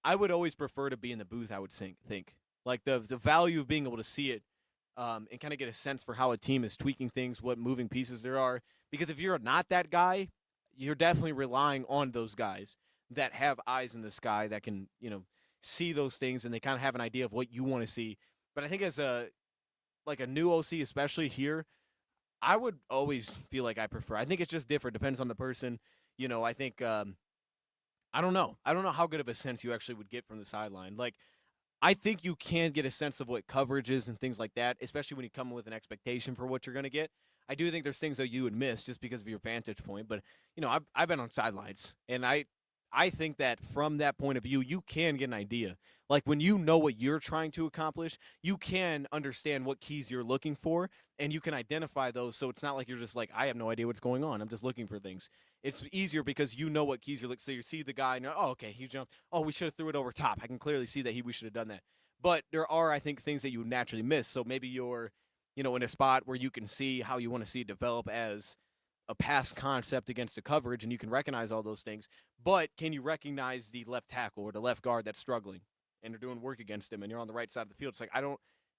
I would always prefer to be in the booth, I would think. Like, the value of being able to see it and kind of get a sense for how a team is tweaking things, what moving pieces there are. Because if you're not that guy, you're definitely relying on those guys that have eyes in the sky that can, see those things, and they kind of have an idea of what you want to see. But I think as a new OC, especially here, I would always feel like I prefer. I think it's just different. Depends on the person. I think I don't know. I don't know how good of a sense you actually would get from the sideline. Like, I think you can get a sense of what coverage is and things like that, especially when you come with an expectation for what you're going to get. I do think there's things that you would miss just because of your vantage point, but I've been on sidelines, and I think that from that point of view, you can get an idea. Like when you know what you're trying to accomplish, you can understand what keys you're looking for, and you can identify those. So it's not like you're just like, I have no idea what's going on. I'm just looking for things. It's easier because you know what keys you're looking. So you see the guy, and you're, oh, okay, he jumped. Oh, we should have threw it over top. I can clearly see that we should have done that. But there are, I think, things that you would naturally miss. So maybe you're, in a spot where you can see how you want to see it develop as a pass concept against a coverage, and you can recognize all those things. But can you recognize the left tackle or the left guard that's struggling and they're doing work against him, and you're on the right side of the field? It's like,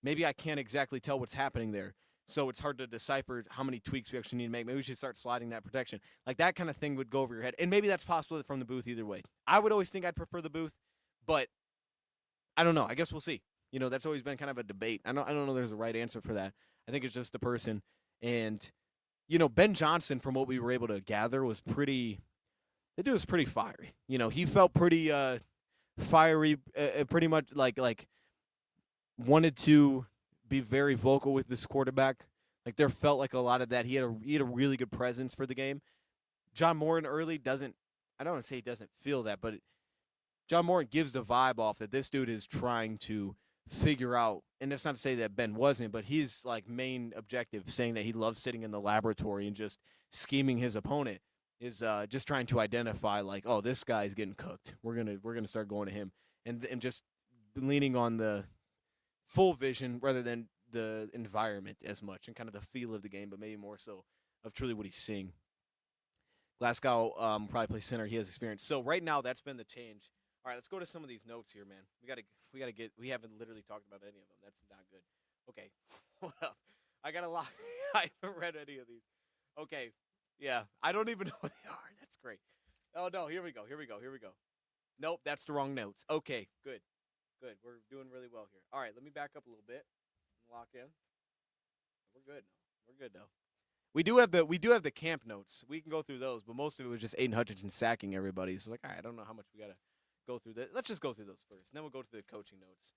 maybe I can't exactly tell what's happening there. So it's hard to decipher how many tweaks we actually need to make. Maybe we should start sliding that protection. Like that kind of thing would go over your head. And maybe that's possible from the booth either way. I would always think I'd prefer the booth, but I don't know. I guess we'll see. That's always been kind of a debate. I don't know there's a right answer for that. I think it's just the person. And, Ben Johnson, from what we were able to gather, was pretty – the dude was pretty fiery. He felt pretty fiery, pretty much like wanted to be very vocal with this quarterback. Like there felt like a lot of that. He had a really good presence for the game. John Moran early doesn't – I don't want to say he doesn't feel that, but John Moran gives the vibe off that this dude is trying to figure out, and that's not to say that Ben wasn't, but his like main objective, saying that he loves sitting in the laboratory and just scheming his opponent, is just trying to identify like, oh, this guy's getting cooked. We're gonna start going to him, and just leaning on the full vision rather than the environment as much and kind of the feel of the game, but maybe more so of truly what he's seeing. Glasgow probably plays center. He has experience. So right now, that's been the change. All right, let's go to some of these notes here, man. We haven't literally talked about any of them. That's not good. Okay, what up? I got a lot. I haven't read any of these. Okay, yeah, I don't even know what they are. That's great. Oh no, here we go. Nope, that's the wrong notes. Okay, good. We're doing really well here. All right, let me back up a little bit and lock in. We're good though. We do have the camp notes. We can go through those, but most of it was just Aiden Hutchinson sacking everybody. So it's like, all right, I don't know how much we gotta go through that. Let's just go through those first, and then we'll go to the coaching notes.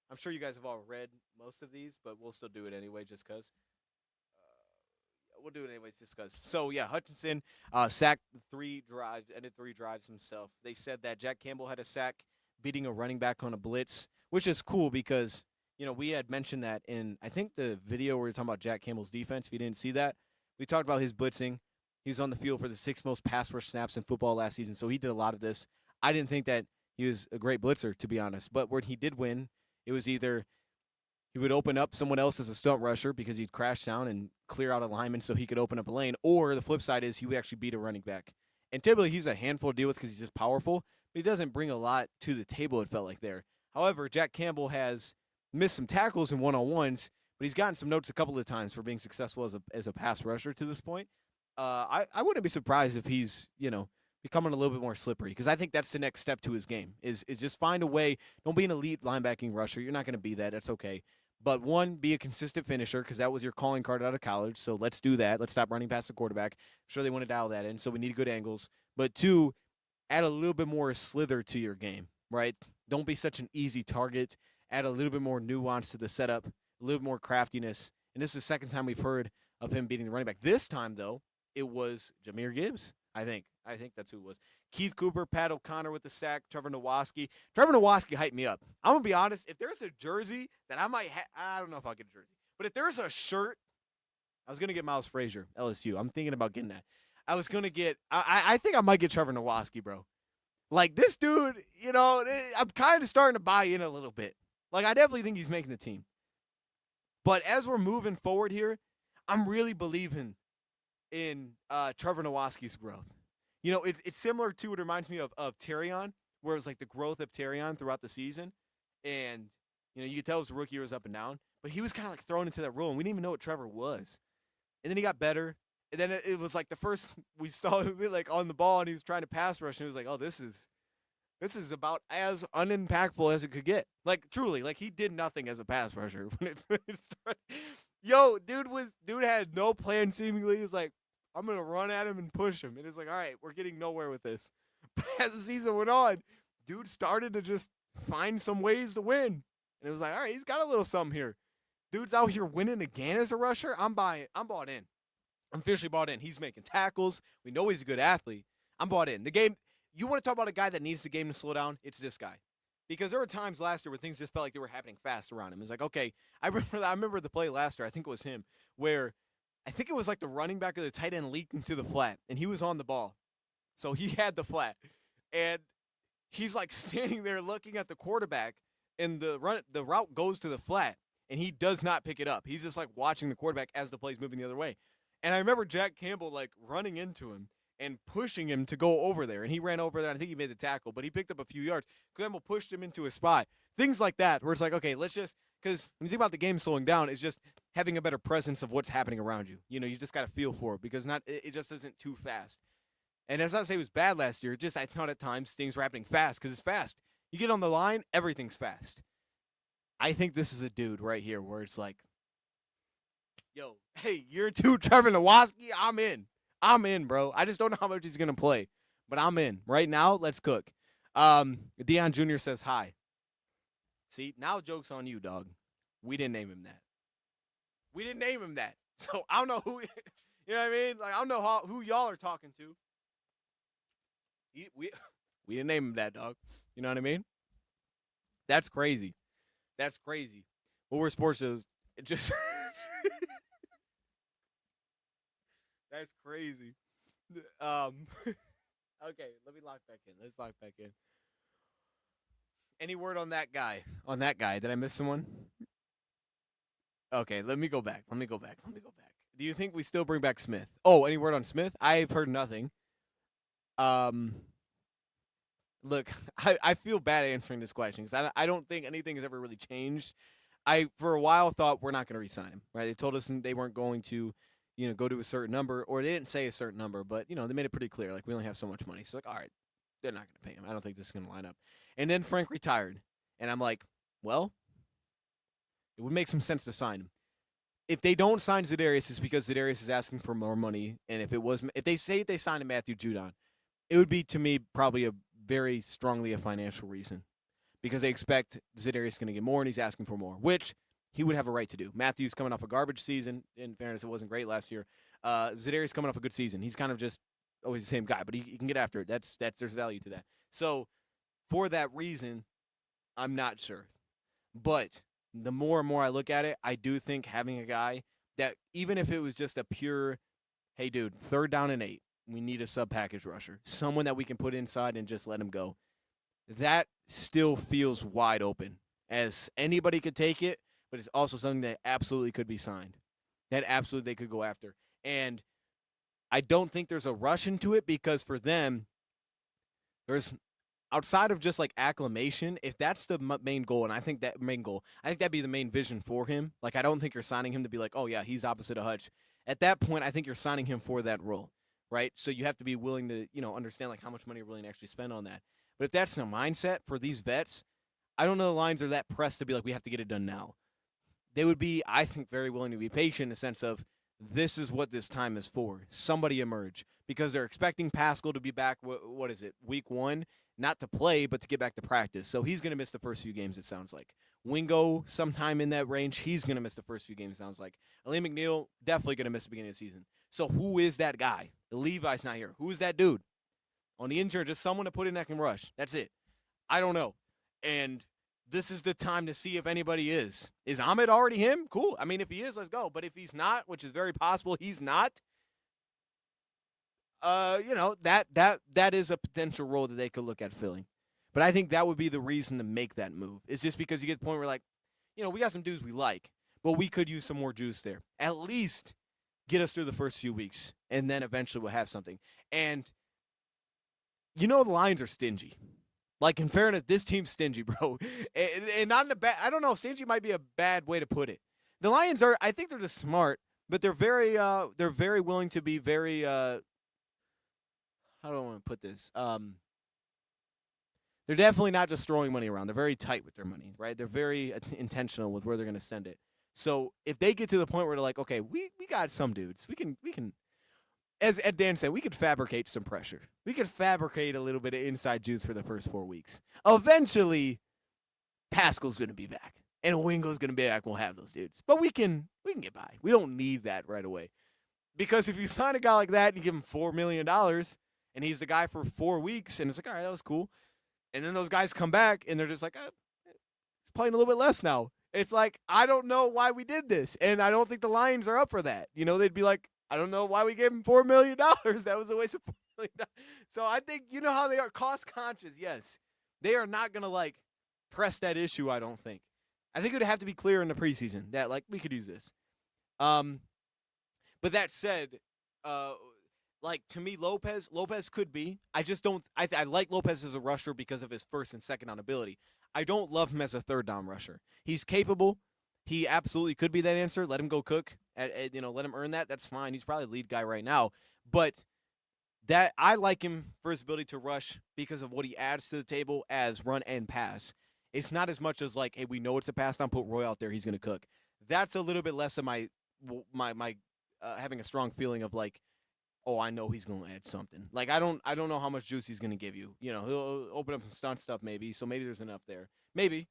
I'm sure you guys have all read most of these, but we'll still do it anyway just because. We'll do it anyways just because. So, yeah, Hutchinson sacked 3 drives, ended 3 drives himself. They said that Jack Campbell had a sack beating a running back on a blitz, which is cool because, we had mentioned that in, I think, the video where we were talking about Jack Campbell's defense. If you didn't see that, we talked about his blitzing. He was on the field for the 6th most pass rush snaps in football last season, so he did a lot of this. I didn't think that he was a great blitzer, to be honest. But when he did win, it was either he would open up someone else as a stunt rusher because he'd crash down and clear out a lineman so he could open up a lane, or the flip side is he would actually beat a running back. And typically he's a handful to deal with because he's just powerful, but he doesn't bring a lot to the table, it felt like there. However, Jack Campbell has missed some tackles in one-on-ones, but he's gotten some notes a couple of times for being successful as a pass rusher to this point. I wouldn't be surprised if he's, becoming a little bit more slippery, because I think that's the next step to his game is just find a way. Don't be an elite linebacking rusher. You're not going to be that. That's okay. But one, be a consistent finisher, because that was your calling card out of college. So let's do that. Let's stop running past the quarterback. I'm sure they want to dial that in, so we need good angles. But 2, add a little bit more slither to your game, right? Don't be such an easy target. Add a little bit more nuance to the setup, a little bit more craftiness. And this is the second time we've heard of him beating the running back. This time, though, it was Jahmyr Gibbs, I think. I think that's who it was. Keith Cooper, Pat O'Connor with the sack, Trevor Nowaski. Trevor Nowaski hyped me up. I'm going to be honest. If there's a jersey that I might have, I don't know if I'll get a jersey. But if there's a shirt, I was going to get Miles Frazier, LSU. I'm thinking about getting that. I was going to get, I think I might get Trevor Nowaski, bro. Like, this dude, I'm kind of starting to buy in a little bit. Like, I definitely think he's making the team. But as we're moving forward here, I'm really believing in Trevor Nowaski's growth. It's similar to what reminds me of Terrion, where it was like the growth of Terrion throughout the season. And, you could tell his rookie year was up and down. But he was kind of like thrown into that role, and we didn't even know what Trevor was. And then he got better. And then it was like the first we saw him like on the ball, and he was trying to pass rush, and it was like, oh, this is about as unimpactful as it could get. Like, truly, like he did nothing as a pass rusher when it started. Yo, dude had no plan seemingly. He was like, I'm going to run at him and push him. And it's like, all right, we're getting nowhere with this. But as the season went on, dude started to just find some ways to win. And it was like, all right, he's got a little something here. Dude's out here winning again as a rusher. I'm bought in. I'm officially bought in. He's making tackles. We know he's a good athlete. I'm bought in. The game, you want to talk about a guy that needs the game to slow down? It's this guy. Because there were times last year where things just felt like they were happening fast around him. It's like, okay, I remember the play last year, I think it was him, where I think it was like the running back or the tight end leaked into the flat, and he was on the ball. So he had the flat. And he's like standing there looking at the quarterback, and the route goes to the flat, and he does not pick it up. He's just like watching the quarterback as the play's moving the other way. And I remember Jack Campbell like running into him and pushing him to go over there. And he ran over there, and I think he made the tackle, but he picked up a few yards. Campbell pushed him into a spot. Things like that, where it's like, okay, let's just – because when you think about the game slowing down, it's just having a better presence of what's happening around you. You know, you just got to feel for it because it just isn't too fast. And as I say, it was bad last year. Just I thought at times things were happening fast because it's fast. You get on the line, everything's fast. I think this is a dude right here where it's like, yo, hey, year 2, Trevor Nowatzki, I'm in, bro. I just don't know how much he's going to play, but I'm in. Right now, let's cook. Dion Jr. says hi. See, now joke's on you, dog. We didn't name him that. So I don't know who, you know what I mean? Like, I don't know who y'all are talking to. We didn't name him that, dog. You know what I mean? That's crazy. What were sports shows? It just that's crazy. Okay, let's lock back in. Any word on that guy? Did I miss someone? Okay, let me go back. Do you think we still bring back Smith? Oh, any word on Smith? I've heard nothing. Look, I feel bad answering this question because I don't think anything has ever really changed. I, for a while, thought we're not going to re-sign him, right? They told us they weren't going to, go to a certain number, or they didn't say a certain number, but, they made it pretty clear, like, we only have so much money. So, like, all right, they're not going to pay him. I don't think this is going to line up. And then Frank retired, and I'm like, well, it would make some sense to sign him. If they don't sign Za'Darius, it's because Za'Darius is asking for more money, and if they say they signed a Matthew Judon, it would be, to me, probably very strongly a financial reason because they expect Za'Darius going to get more and he's asking for more, which he would have a right to do. Matthew's coming off a garbage season. In fairness, it wasn't great last year. Za'Darius coming off a good season. He's kind of just always the same guy, but he can get after it. There's value to that. So for that reason, I'm not sure. But the more and more I look at it, I do think having a guy that even if it was just a pure, hey, dude, 3rd down and 8, we need a sub-package rusher, someone that we can put inside and just let him go. That still feels wide open, as anybody could take it, but it's also something that absolutely could be signed, that absolutely they could go after. And I don't think there's a rush into it because for them, there's outside of just like acclimation, if that's the main goal, and I think that'd be the main vision for him. Like, I don't think you're signing him to be like, oh, yeah, he's opposite of Hutch. At that point, I think you're signing him for that role. Right? So you have to be willing to, understand like how much money you're willing to actually spend on that. But if that's the mindset for these vets, I don't know the Lions are that pressed to be like, we have to get it done now. They would be, I think, very willing to be patient in the sense of this is what this time is for. Somebody emerge because they're expecting Pascal to be back, what is it, week 1, not to play, but to get back to practice. So he's going to miss the first few games, it sounds like. Wingo, sometime in that range, he's going to miss the first few games, sounds like. Elaine McNeil, definitely going to miss the beginning of the season. So who is that guy? Levi's not here. Who is that dude? On the injured, just someone to put in that can rush. That's it. I don't know. And this is the time to see if anybody is. Is Ahmed already him? Cool. I mean, if he is, let's go. But if he's not, which is very possible he's not, that is a potential role that they could look at filling. But I think that would be the reason to make that move. It's just because you get to the point where, like, we got some dudes we like, but we could use some more juice there. At least get us through the first few weeks, and then eventually we'll have something. And the Lions are stingy. Like, in fairness, this team's stingy, bro. And not in a bad – I don't know. Stingy might be a bad way to put it. The Lions are – I think they're just smart, but they're very willing to be very how do I want to put this? They're definitely not just throwing money around. They're very tight with their money, right? They're very intentional with where they're going to send it. So if they get to the point where they're like, okay, we got some dudes. We can, as Ed Dan said, we could fabricate some pressure. We could fabricate a little bit of inside juice for the first 4 weeks. Eventually, Pascal's going to be back. and Wingo's going to be back. We'll have those dudes. But we can get by. We don't need that right away. Because if you sign a guy like that and you give him $4 million and he's the guy for 4 weeks and it's like, all right, that was cool. And then those guys come back and they're just like, he's playing a little bit less now. It's like, I don't know why we did this. And I don't think the Lions are up for that. You know, they'd be like, I don't know why we gave him $4 million. That was a waste of $4 million. So I think, you know how they are, cost conscious. Yes. They are not going to, like, press that issue, I don't think. I think it would have to be clear in the preseason that, like, we could use this. But that said, like, to me, Lopez could be. I just don't – I like Lopez as a rusher because of his first and second down ability. I don't love him as a third down rusher. He's capable. He absolutely could be that answer. Let him go cook. Let him earn that. That's fine. He's probably the lead guy right now. But that I like him for his ability to rush because of what he adds to the table as run and pass. It's not as much as like, hey, we know it's a pass down, put Roy out there, he's going to cook. That's a little bit less of my having a strong feeling of like, oh, I know he's going to add something. Like I don't know how much juice he's going to give you. You know, he'll open up some stunt stuff maybe, so maybe there's enough there. Maybe,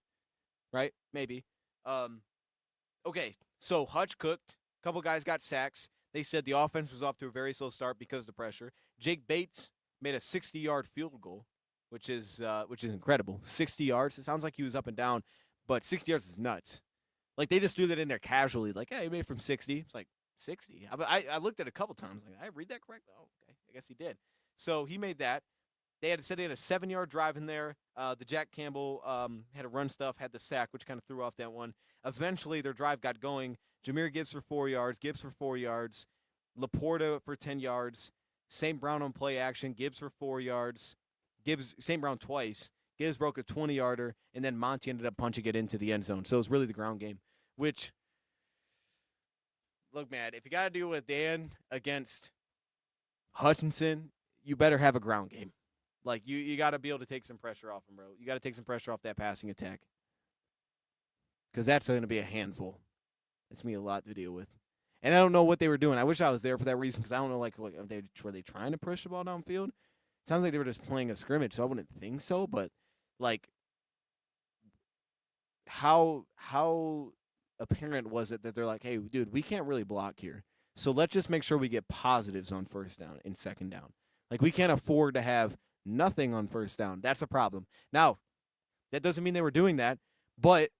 right? Maybe. Okay, so Hutch cooked. A couple guys got sacks. They said the offense was off to a very slow start because of the pressure. Jake Bates made a 60-yard field goal, which is incredible. 60 yards. It sounds like he was up and down, but 60 yards is nuts. Like they just threw that in there casually. Like, hey, he made it from 60. It's like 60. I looked at it a couple times. Like, I read that correct? Oh, okay. I guess he did. So he made that. They had a 7-yard drive in there. The Jack Campbell had a run stuff, had the sack, which kind of threw off that one. Eventually, their drive got going. Jameer Gibbs for 4 yards. Gibbs for 4 yards. Laporta for 10 yards. St. Brown on play action. Gibbs for 4 yards. St. Brown twice. Gibbs broke a 20-yarder, and then Monty ended up punching it into the end zone. So it was really the ground game, which, look, man, if you got to deal with Dan against Hutchinson, you better have a ground game. Like, you got to be able to take some pressure off him, bro. You got to take some pressure off that passing attack because that's going to be a handful. It's going to be a lot to deal with. And I don't know what they were doing. I wish I was there for that reason because I don't know, like, were they trying to push the ball downfield? It sounds like they were just playing a scrimmage, so I wouldn't think so. But, like, how apparent was it that they're like, hey, dude, we can't really block here. So let's just make sure we get positives on first down and second down. Like, we can't afford to have nothing on first down. That's a problem. Now, that doesn't mean they were doing that, but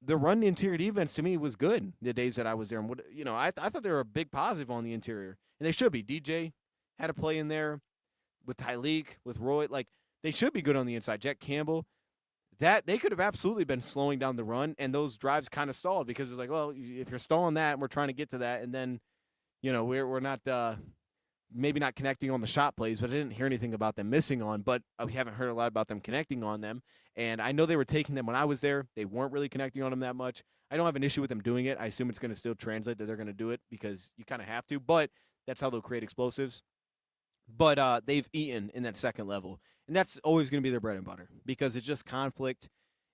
the run interior defense to me was good the days that I was there. And, you know, I thought they were a big positive on the interior, and they should be. DJ had a play in there with Tyleek, with Roy. Like, they should be good on the inside. Jack Campbell, that they could have absolutely been slowing down the run, and those drives kind of stalled because it was like, well, if you're stalling that, and we're trying to get to that, and then, you know, we're not maybe not connecting on the shot plays, but I didn't hear anything about them missing on, but we haven't heard a lot about them connecting on them. And I know they were taking them when I was there. They weren't really connecting on them that much. I don't have an issue with them doing it. I assume it's going to still translate that they're going to do it because you kind of have to, but that's how they'll create explosives. But they've eaten in that second level, and that's always going to be their bread and butter because it's just conflict.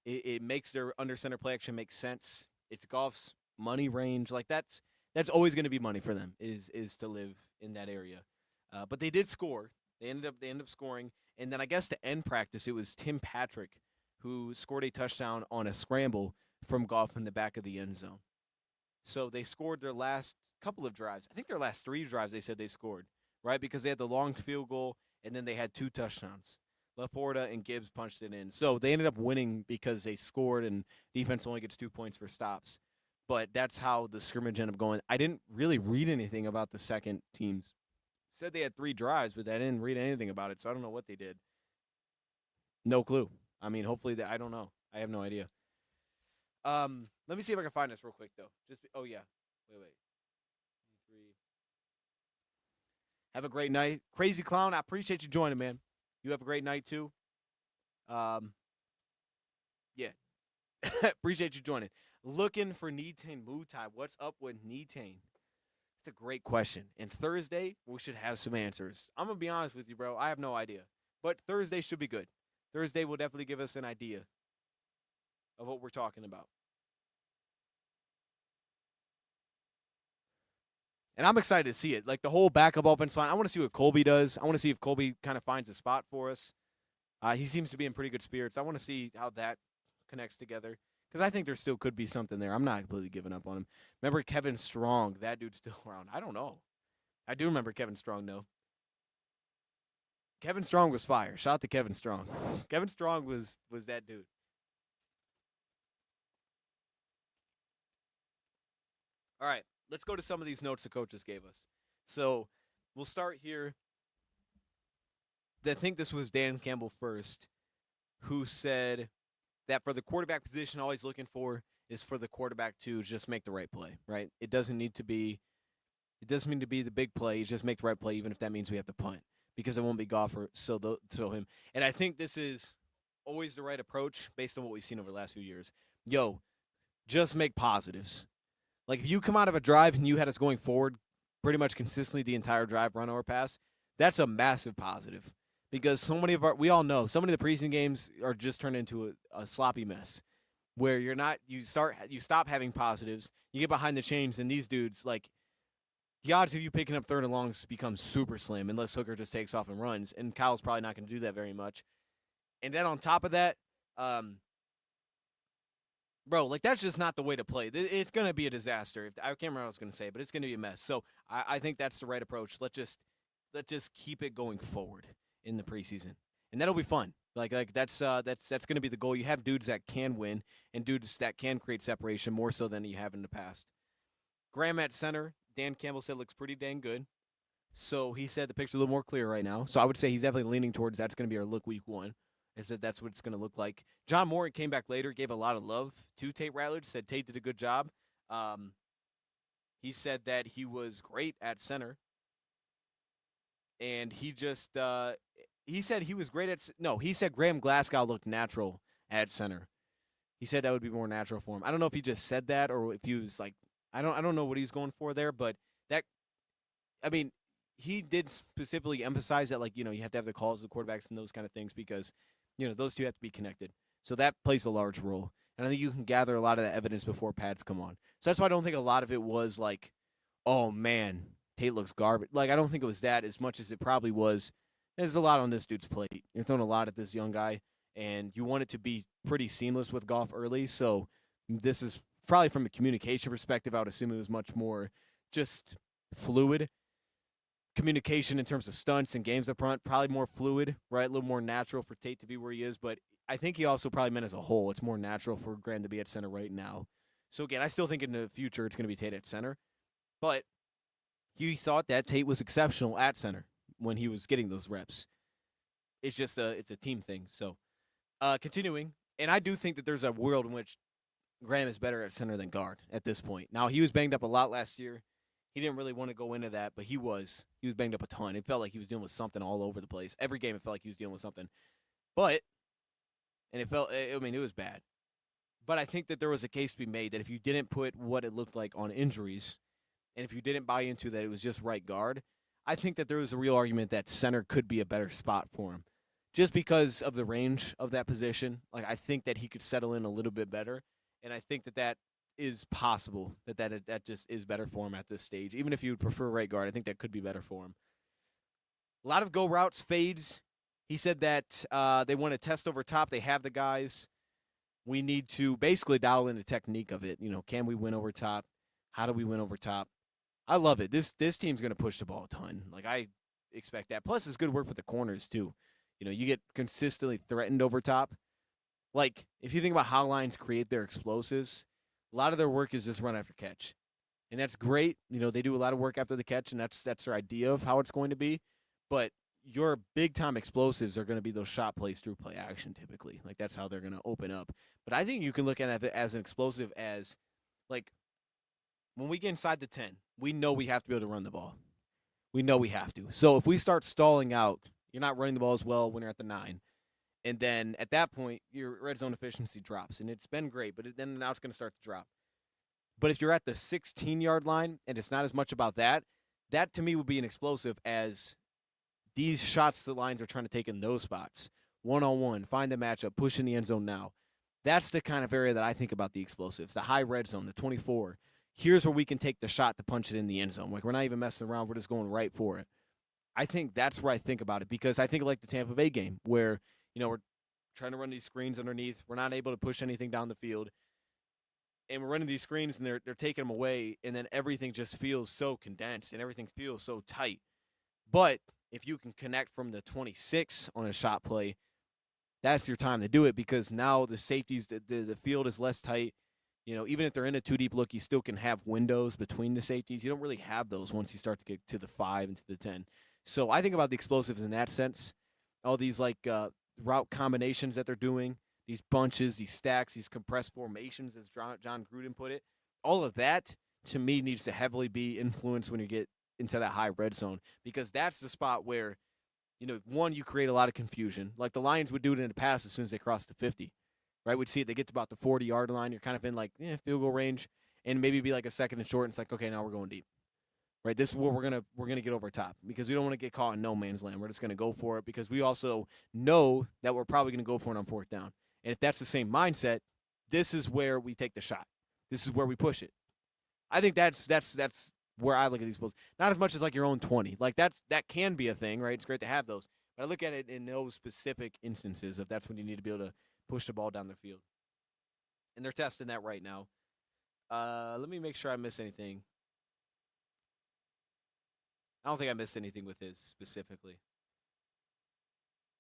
It makes their under center play action make sense. It's Goff's money range. Like that's always going to be money for them is to live in that area. But they did score. They ended up scoring, and then I guess to end practice, it was Tim Patrick who scored a touchdown on a scramble from Goff in the back of the end zone. So they scored their last couple of drives. I think their last 3 drives they said they scored, right? Because they had the long field goal, and then they had 2 touchdowns. Laporta and Gibbs punched it in. So they ended up winning because they scored, and defense only gets 2 points for stops. But that's how the scrimmage ended up going. I didn't really read anything about the second teams. Said they had 3 drives, but I didn't read anything about it, so I don't know what they did. No clue. I mean, hopefully, I don't know. I have no idea. Let me see if I can find this real quick, though. Oh, yeah. Wait. 3. Have a great night. Crazy Clown, I appreciate you joining, man. You have a great night, too. Yeah. Appreciate you joining. Looking for Nitain Mutai. What's up with Nitain? That's a great question. And Thursday, we should have some answers. I'm going to be honest with you, bro. I have no idea. But Thursday should be good. Thursday will definitely give us an idea of what we're talking about. And I'm excited to see it. Like, the whole backup offense line. I want to see what Colby does. I want to see if Colby kind of finds a spot for us. He seems to be in pretty good spirits. I want to see how that connects together. because I think there still could be something there. I'm not completely giving up on him. Remember Kevin Strong? That dude's still around. I don't know. I do remember Kevin Strong, though. Kevin Strong was fire. Shout out to Kevin Strong. Kevin Strong was that dude. All right, let's go to some of these notes the coaches gave us. So we'll start here. I think this was Dan Campbell first, who said that for the quarterback position, all he's looking for is for the quarterback to just make the right play, right? It doesn't need to be the big play. Just make the right play, even if that means we have to punt, because it won't be Goff or so him. And I think this is always the right approach based on what we've seen over the last few years. Yo, just make positives. Like, if you come out of a drive and you had us going forward pretty much consistently the entire drive, run or pass, that's a massive positive. Because so many of we all know, so many of the preseason games are just turned into a sloppy mess where you stop having positives, you get behind the chains, and these dudes, like, the odds of you picking up third and longs becomes super slim unless Hooker just takes off and runs, and Kyle's probably not going to do that very much. And then on top of that, bro, like, that's just not the way to play. It's going to be a disaster. I can't remember what I was going to say, but it's going to be a mess. So I think that's the right approach. Let's just keep it going forward in the preseason, and that'll be fun. Like that's going to be the goal. You have dudes that can win and dudes that can create separation more so than you have in the past. Graham at center, Dan Campbell said looks pretty dang good. So he said the picture's a little more clear right now. So I would say he's definitely leaning towards that's going to be our look week one. I said that's what it's going to look like. John Moore came back later, gave a lot of love to Tate Ratledge, said Tate did a good job. He said that he was great at center. And he just he said he was great at he said Graham Glasgow looked natural at center. He said that would be more natural for him. I don't know if he just said that or if he was like I don't know what he's going for there, but he did specifically emphasize that, like, you have to have the calls of the quarterbacks and those kind of things because those two have to be connected. So that plays a large role. And I think you can gather a lot of that evidence before pads come on. So that's why I don't think a lot of it was like, oh man, Tate looks garbage. Like, I don't think it was that as much as it probably was. There's a lot on this dude's plate. You're throwing a lot at this young guy, and you want it to be pretty seamless with Goff early. So this is probably from a communication perspective. I would assume it was much more just fluid. Communication in terms of stunts and games up front, probably more fluid, right? A little more natural for Tate to be where he is. But I think he also probably meant as a whole, it's more natural for Graham to be at center right now. So again, I still think in the future it's going to be Tate at center. But you thought that Tate was exceptional at center when he was getting those reps. It's just it's a team thing. So continuing, and I do think that there's a world in which Graham is better at center than guard at this point. Now, he was banged up a lot last year. He didn't really want to go into that, but he was banged up a ton. It felt like he was dealing with something all over the place. Every game it felt like he was dealing with something. It was bad. But I think that there was a case to be made that if you didn't put what it looked like on injuries, and if you didn't buy into that it was just right guard, I think that there was a real argument that center could be a better spot for him. Just because of the range of that position, like, I think that he could settle in a little bit better, and I think that is possible, that just is better for him at this stage. Even if you would prefer right guard, I think that could be better for him. A lot of go routes, fades. He said that they want to test over top. They have the guys. We need to basically dial in the technique of it. Can we win over top? How do we win over top? I love it. This team's going to push the ball a ton. Like, I expect that. Plus, it's good work for the corners, too. You get consistently threatened over top. Like, if you think about how lines create their explosives, a lot of their work is just run after catch. And that's great. They do a lot of work after the catch, and that's their idea of how it's going to be. But your big-time explosives are going to be those shot plays through play action typically. Like, that's how they're going to open up. But I think you can look at it as an explosive as, like, when we get inside the 10, we know we have to be able to run the ball. We know we have to. So if we start stalling out, you're not running the ball as well when you're at the 9. And then at that point, your red zone efficiency drops. And it's been great, but then now it's going to start to drop. But if you're at the 16-yard line and it's not as much about that, that to me would be an explosive as these shots the lines are trying to take in those spots. One-on-one, find the matchup, push in the end zone now. That's the kind of area that I think about the explosives. The high red zone, the 24. Here's where we can take the shot to punch it in the end zone. Like, we're not even messing around. We're just going right for it. I think that's where I think about it because I think like the Tampa Bay game where, we're trying to run these screens underneath. We're not able to push anything down the field. and we're running these screens, and they're taking them away, and then everything just feels so condensed, and everything feels so tight. But if you can connect from the 26 on a shot play, that's your time to do it, because now the safeties, the field is less tight. Even if they're in a two deep look, you still can have windows between the safeties. You don't really have those once you start to get to the 5 and to the 10. So I think about the explosives in that sense. All these route combinations that they're doing, these bunches, these stacks, these compressed formations, as John Gruden put it. All of that, to me, needs to heavily be influenced when you get into that high red zone, because that's the spot where, one, you create a lot of confusion. Like the Lions would do it in the past as soon as they cross the 50. Right, we'd see it. They get to about the 40-yard line. You're kind of in field goal range, and maybe be like a second and short. And it's like, okay, now we're going deep. Right, this is where we're gonna get over top, because we don't want to get caught in no man's land. We're just gonna go for it, because we also know that we're probably gonna go for it on 4th down. And if that's the same mindset, this is where we take the shot. This is where we push it. I think that's where I look at these plays. Not as much as like your own 20. Like that can be a thing, right? It's great to have those, but I look at it in those specific instances of that's when you need to be able to push the ball down the field. And they're testing that right now. Let me make sure I miss anything. I don't think I missed anything with his specifically.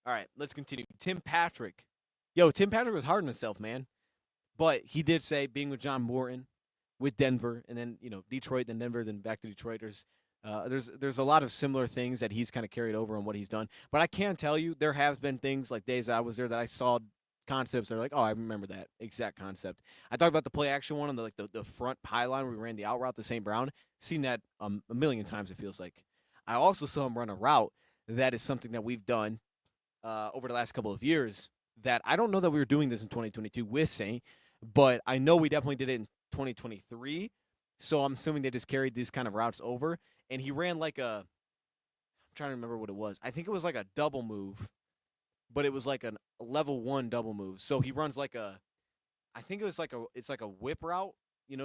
All right, let's continue. Tim Patrick. Tim Patrick was hard on himself, man. But he did say being with John Morton, with Denver, and then, Detroit, then Denver, then back to Detroit. There's a lot of similar things that he's kind of carried over on what he's done. But I can tell you there have been things like days I was there that I saw concepts that are like, oh, I remember that exact concept. I talked about the play action one on the front pylon where we ran the out route to St. Brown. Seen that a million times, it feels like. I also saw him run a route that is something that we've done over the last couple of years that I don't know that we were doing this in 2022 with Saint, but I know we definitely did it in 2023. So I'm assuming they just carried these kind of routes over. And he ran I'm trying to remember what it was. I think it was like a double move, but it was like a level 1 double move. So he runs I think it's like a whip route,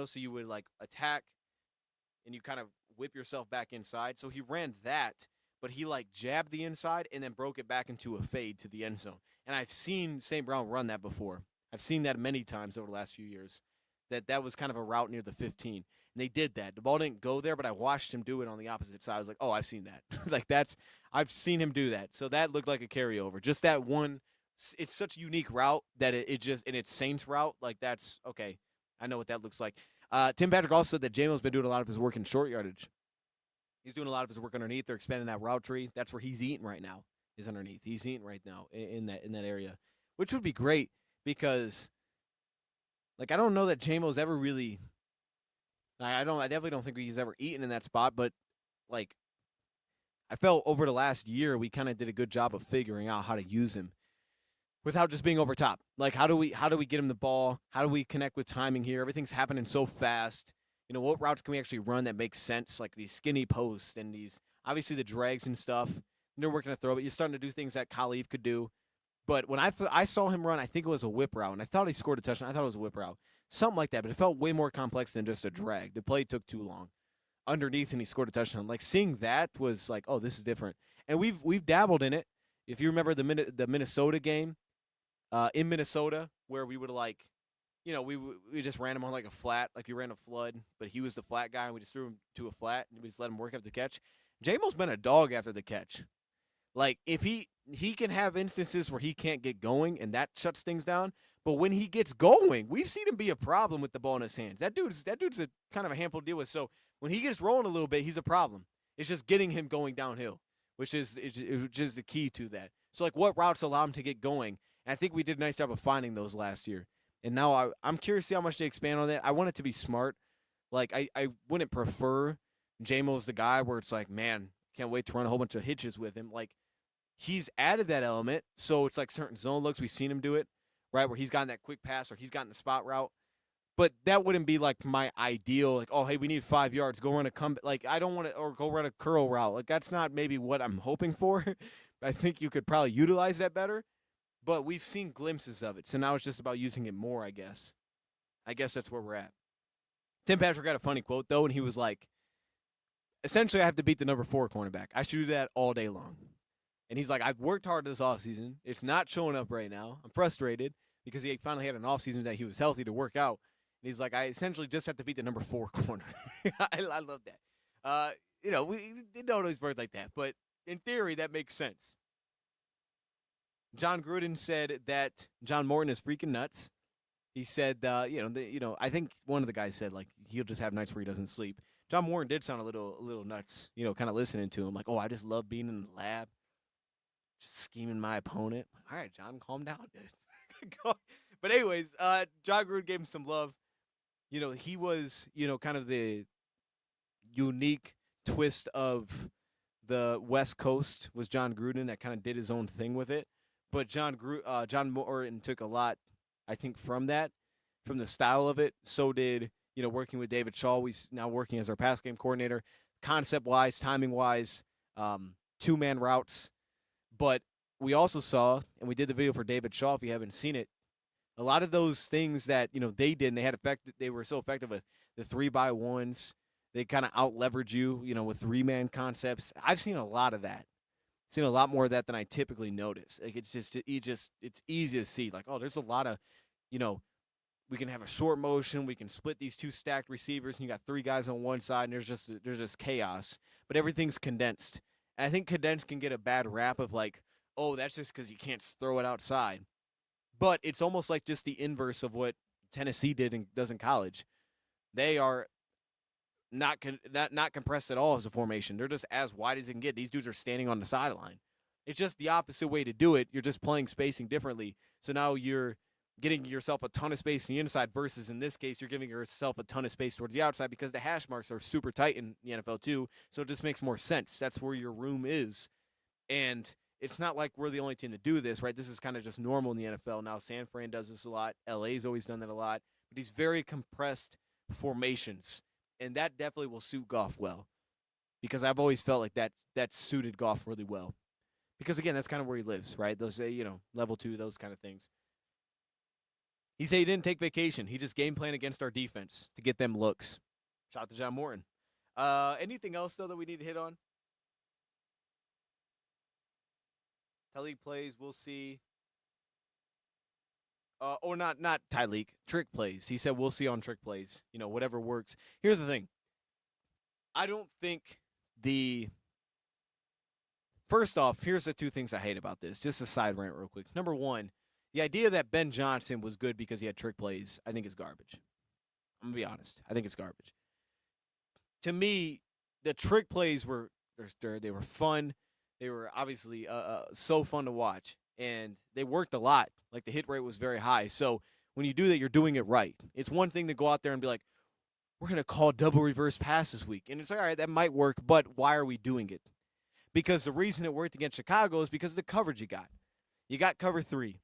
so you would like attack and you kind of whip yourself back inside. So he ran that, but he jabbed the inside and then broke it back into a fade to the end zone. And I've seen St. Brown run that before. I've seen that many times over the last few years. That was kind of a route near the 15. And they did that. The ball didn't go there, but I watched him do it on the opposite side. I was like, oh, I've seen that. I've seen him do that. So that looked like a carryover. Just that one, it's such a unique route that it just, and it's Saints route, that's, okay, I know what that looks like. Tim Patrick also said that Jamo's been doing a lot of his work in short yardage. He's doing a lot of his work underneath. They're expanding that route tree. That's where he's eating right now, is underneath. He's eating right now in that area, which would be great because, I don't know that Jamo's ever really – I definitely don't think he's ever eaten in that spot, but, I felt over the last year we kind of did a good job of figuring out how to use him without just being over top. How do we get him the ball? How do we connect with timing here? Everything's happening so fast. What routes can we actually run that makes sense, like these skinny posts and these – obviously the drags and stuff. They're working a throw, but you're starting to do things that Khalif could do. But when I saw him run, I think it was a whip route, and I thought he scored a touchdown. I thought it was a whip route. Something like that, but it felt way more complex than just a drag. The play took too long. Underneath, and he scored a touchdown. Seeing that was like, oh, this is different. And we've dabbled in it. If you remember the Minnesota game in Minnesota, where we would we just ran him on a flat, we ran a flood, but he was the flat guy, and we just threw him to a flat, and we just let him work after the catch. Jamo's been a dog after the catch. If he can have instances where he can't get going, and that shuts things down. But when he gets going, we've seen him be a problem with the ball in his hands. That dude's a kind of a handful to deal with. So when he gets rolling a little bit, he's a problem. It's just getting him going downhill, which is the key to that. So what routes allow him to get going? And I think we did a nice job of finding those last year. And now I'm curious to see how much they expand on that. I want it to be smart. I wouldn't prefer Jamo's the guy where it's man, can't wait to run a whole bunch of hitches with him. He's added that element, so it's certain zone looks. We've seen him do it, right, where he's gotten that quick pass or he's gotten the spot route. But that wouldn't be my ideal, oh, hey, we need 5 yards. Go run a comeback. I don't want to, or go run a curl route. That's not maybe what I'm hoping for. I think you could probably utilize that better. But we've seen glimpses of it, so now it's just about using it more, I guess. I guess that's where we're at. Tim Patrick got a funny quote, though, and he was essentially, I have to beat the number 4 cornerback. I should do that all day long. And he's I've worked hard this offseason. It's not showing up right now. I'm frustrated because he finally had an offseason that he was healthy to work out. he's like, I essentially just have to beat the number 4 corner. I love that. We don't always work like that, but in theory, that makes sense. John Gruden said that John Morton is freaking nuts. He said, I think one of the guys said, like, he'll just have nights where he doesn't sleep. John Morton did sound a little nuts, kind of listening to him. Like, oh, I just love being in the lab, just scheming my opponent. All right, John, calm down, dude. But anyways, John Gruden gave him some love. He was, kind of the unique twist of the West Coast was John Gruden that kind of did his own thing with it. But John Morton took a lot, I think, from that, from the style of it. So did, working with David Shaw. He's now working as our pass game coordinator, concept-wise, timing-wise, two-man routes. But we also saw, and we did the video for David Shaw, if you haven't seen it, a lot of those things that, they did and they were so effective with the 3x1s. They kind of out-leverage you, with three-man concepts. I've seen a lot of that. Seen a lot more of that than I typically notice. Like, it's easy to see. Like, oh, there's a lot of, we can have a short motion. We can split these two stacked receivers, and you got 3 guys on one side, and there's just chaos. But everything's condensed. And I think condensed can get a bad rap of like, oh, that's just because you can't throw it outside. But it's almost like just the inverse of what Tennessee does in college. They are not compressed at all as a formation. They're just as wide as it can get. These dudes are standing on the sideline. It's just the opposite way to do it. You're just playing spacing differently. So now you're getting yourself a ton of space on the inside versus in this case, you're giving yourself a ton of space towards the outside because the hash marks are super tight in the NFL too. So it just makes more sense. That's where your room is. And it's not like we're the only team to do this, right? This is kind of just normal in the NFL. Now San Fran does this a lot. LA's always done that a lot. But these very compressed formations. And that definitely will suit Goff well, because I've always felt like that suited Goff really well. Because, again, that's kind of where he lives, right? Those, level 2, those kind of things. He said he didn't take vacation. He just game planned against our defense to get them looks. Shout out to John Morton. Anything else, though, that we need to hit on? Tyleek plays, we'll see. Or not Tyleek, trick plays. He said we'll see on trick plays. Whatever works. Here's the thing. I don't think First off, here's the 2 things I hate about this. Just a side rant real quick. Number 1, the idea that Ben Johnson was good because he had trick plays, I think is garbage. I'm going to be honest. I think it's garbage. To me, the trick plays were fun. They were obviously so fun to watch. And they worked a lot. Like, the hit rate was very high. So when you do that, you're doing it right. It's one thing to go out there and be like, we're going to call double reverse pass this week. And it's like, all right, that might work, but why are we doing it? Because the reason it worked against Chicago is because of the coverage you got. You got cover 3.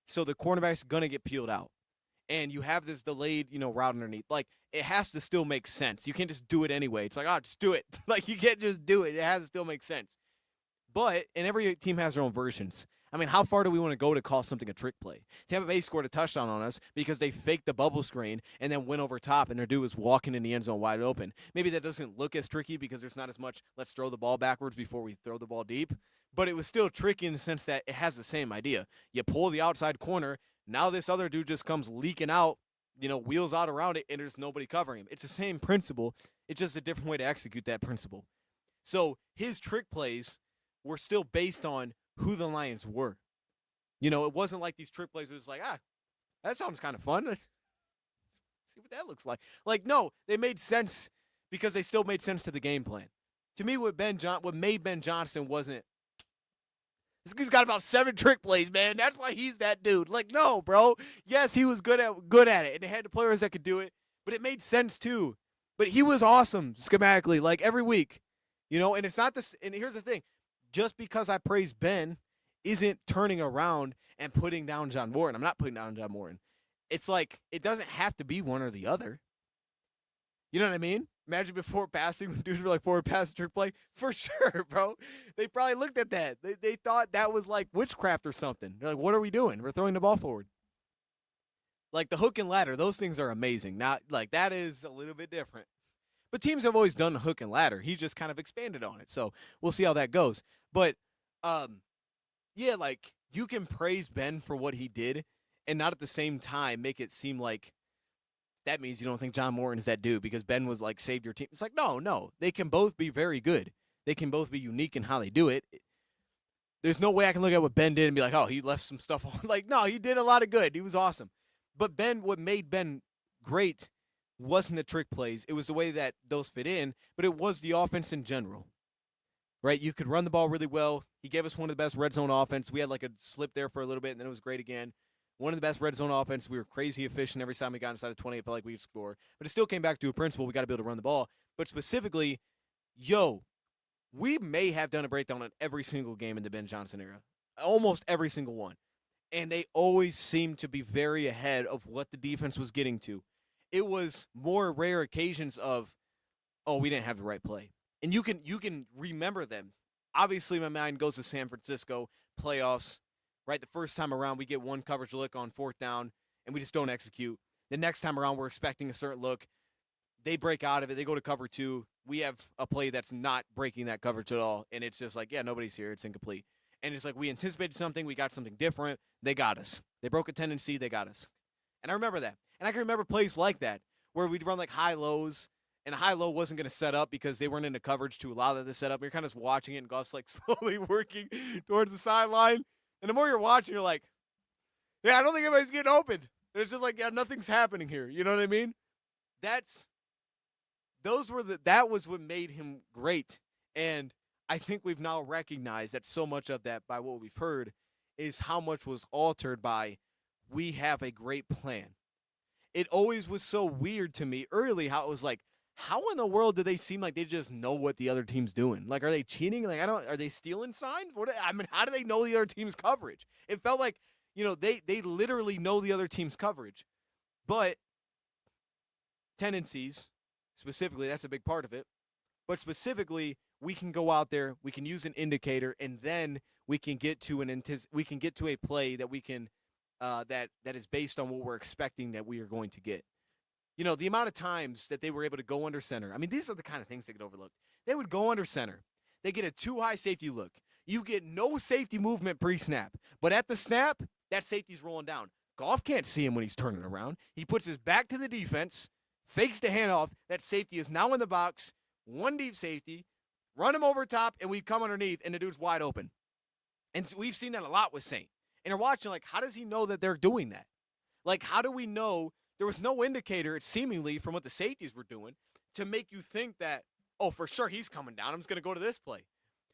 So the cornerback's going to get peeled out. And you have this delayed, route underneath. Like, it has to still make sense. You can't just do it anyway. It's like, oh, just do it. Like, you can't just do it. It has to still make sense. But, and every team has their own versions. I mean, how far do we want to go to call something a trick play? Tampa Bay scored a touchdown on us because they faked the bubble screen and then went over top, and their dude was walking in the end zone wide open. Maybe that doesn't look as tricky because there's not as much let's throw the ball backwards before we throw the ball deep. But it was still tricky in the sense that it has the same idea. You pull the outside corner. Now this other dude just comes leaking out, wheels out around it, and there's nobody covering him. It's the same principle. It's just a different way to execute that principle. So his trick plays were still based on who the Lions were. It wasn't like these trick plays was like, that sounds kind of fun. Let's see what that looks like. Like, no, they made sense because they still made sense to the game plan. To me, what made Ben Johnson wasn't, this guy's got about 7 trick plays, man. That's why he's that dude. Like, no, bro. Yes, he was good at it, and they had the players that could do it, but it made sense too. But he was awesome schematically, like every week. And it's not this. And here's the thing. Just because I praise Ben isn't turning around and putting down John Morton. I'm not putting down John Morton. It's like, it doesn't have to be one or the other. You know what I mean? Imagine before passing, when dudes were like forward pass, trick play. For sure, bro. They probably looked at that. They thought that was like witchcraft or something. They're like, what are we doing? We're throwing the ball forward. Like the hook and ladder, those things are amazing. Not like that is a little bit different. But teams have always done the hook and ladder. He just kind of expanded on it. So we'll see how that goes. But, yeah, like, you can praise Ben for what he did and not at the same time make it seem like that means you don't think John Morton is that dude because Ben was like, saved your team. It's like, no. They can both be very good. They can both be unique in how they do it. There's no way I can look at what Ben did and be like, oh, he left some stuff on. Like, no, he did a lot of good. He was awesome. But what made Ben great wasn't the trick plays. It was the way that those fit in, but it was the offense in general. Right? You could run the ball really well. He gave us one of the best red zone offense. We had like a slip there for a little bit, and then it was great again. One of the best red zone offense. We were crazy efficient every time we got inside of 20. It felt like we could score. But it still came back to a principle. We got to be able to run the ball. But specifically, we may have done a breakdown on every single game in the Ben Johnson era. Almost every single one. And they always seemed to be very ahead of what the defense was getting to. It was more rare occasions of, oh, we didn't have the right play. And you can remember them. Obviously, my mind goes to San Francisco playoffs, right? The first time around, we get one coverage look on 4th down, and we just don't execute. The next time around, we're expecting a certain look. They break out of it. They go to cover 2. We have a play that's not breaking that coverage at all, and it's just like, yeah, nobody's here. It's incomplete. And it's like we anticipated something. We got something different. They got us. They broke a tendency. They got us. And I remember that. And I can remember plays like that where we'd run like high-lows, and high-low wasn't going to set up because they weren't into coverage to allow that to set up. You're kind of just watching it, and Goff's like slowly working towards the sideline. And the more you're watching, you're like, yeah, I don't think anybody's getting open. And it's just like, yeah, nothing's happening here. You know what I mean? That was what made him great. And I think we've now recognized that so much of that, by what we've heard, is how much was altered by we have a great plan. It always was so weird to me early how it was like, how in the world do they seem like they just know what the other team's doing? Like, are they cheating? Like, are they stealing signs? How do they know the other team's coverage? It felt like, they literally know the other team's coverage. But tendencies, specifically, that's a big part of it. But specifically, we can go out there, we can use an indicator, and then we can get to a play that we can that is based on what we're expecting that we are going to get. The amount of times that they were able to go under center. I mean, these are the kind of things that get overlooked. They would go under center. They get a too high safety look. You get no safety movement pre-snap. But at the snap, that safety's rolling down. Goff can't see him when he's turning around. He puts his back to the defense, fakes the handoff. That safety is now in the box. One deep safety. Run him over top, and we come underneath, and the dude's wide open. And so we've seen that a lot with Saint. And you're watching, like, how does he know that they're doing that? Like, how do we know? There was no indicator, seemingly, from what the safeties were doing to make you think that, oh, for sure he's coming down. I'm just going to go to this play.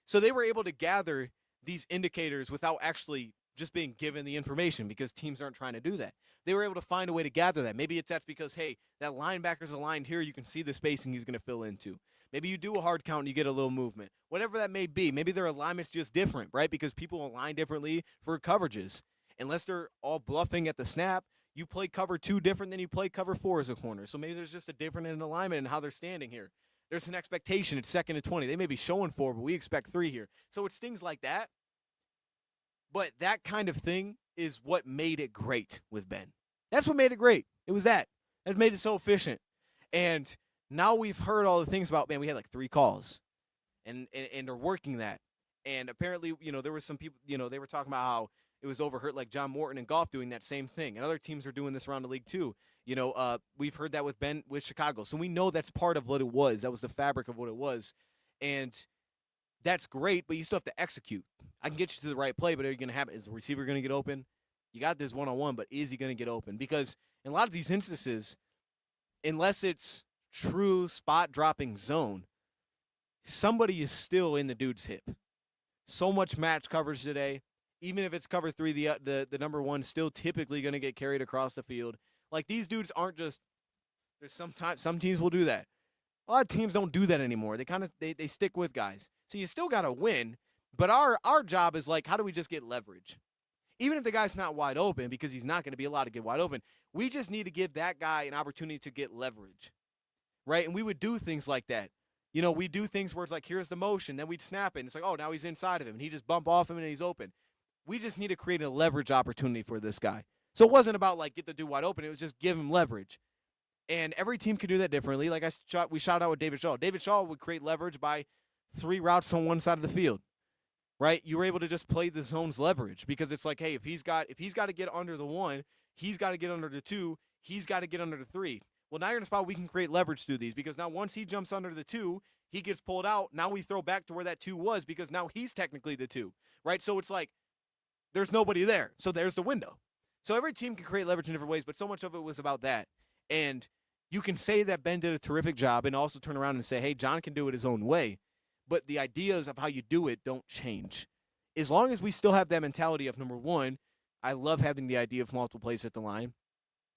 So they were able to gather these indicators without actually just being given the information because teams aren't trying to do that. They were able to find a way to gather that. Maybe that's because, hey, that linebacker's aligned here. You can see the spacing he's going to fill into. Maybe you do a hard count and you get a little movement. Whatever that may be. Maybe their alignment's just different, right? Because people align differently for coverages. Unless they're all bluffing at the snap, you play cover 2 different than you play cover 4 as a corner. So maybe there's just a different in alignment in how they're standing here. There's an expectation. It's 2nd and 20. They may be showing 4, but we expect 3 here. So it's things like that. But that kind of thing is what made it great with Ben. That's what made it great. It was that. That made it so efficient. And now we've heard all the things about, man, we had like 3 calls. And they're working that. And apparently, there was some people, they were talking about how it was overheard, like John Morton and Goff doing that same thing. And other teams are doing this around the league too. We've heard that with Ben with Chicago. So we know that's part of what it was. That was the fabric of what it was. And that's great, but you still have to execute. I can get you to the right play, but are you going to have it? Is the receiver going to get open? You got this one-on-one, but is he going to get open? Because in a lot of these instances, unless it's true spot-dropping zone, somebody is still in the dude's hip. So much match coverage today. Even if it's cover 3, the number 1 still typically going to get carried across the field. Like, these dudes aren't just – there's some teams will do that. A lot of teams don't do that anymore. They kind of they stick with guys. So you still got to win, but our job is like, how do we just get leverage? Even if the guy's not wide open, because he's not going to be allowed to get wide open, we just need to give that guy an opportunity to get leverage, right? And we would do things like that. We do things where it's like, here's the motion, then we'd snap it, and it's like, oh, now he's inside of him, and he just bump off him, and he's open. We just need to create a leverage opportunity for this guy. So it wasn't about, like, get the dude wide open. It was just give him leverage. And every team can do that differently. Like we shot out with David Shaw. David Shaw would create leverage by 3 routes on one side of the field, right? You were able to just play the zone's leverage because it's like, hey, if he's got to get under the 1, he's got to get under the 2, he's got to get under the 3. Well, now you're in a spot where we can create leverage through these because now once he jumps under the 2, he gets pulled out. Now we throw back to where that 2 was because now he's technically the 2, right? So it's like there's nobody there. So there's the window. So every team can create leverage in different ways, but so much of it was about that. And you can say that Ben did a terrific job and also turn around and say, hey, John can do it his own way. But the ideas of how you do it don't change. As long as we still have that mentality of, number one, I love having the idea of multiple plays at the line.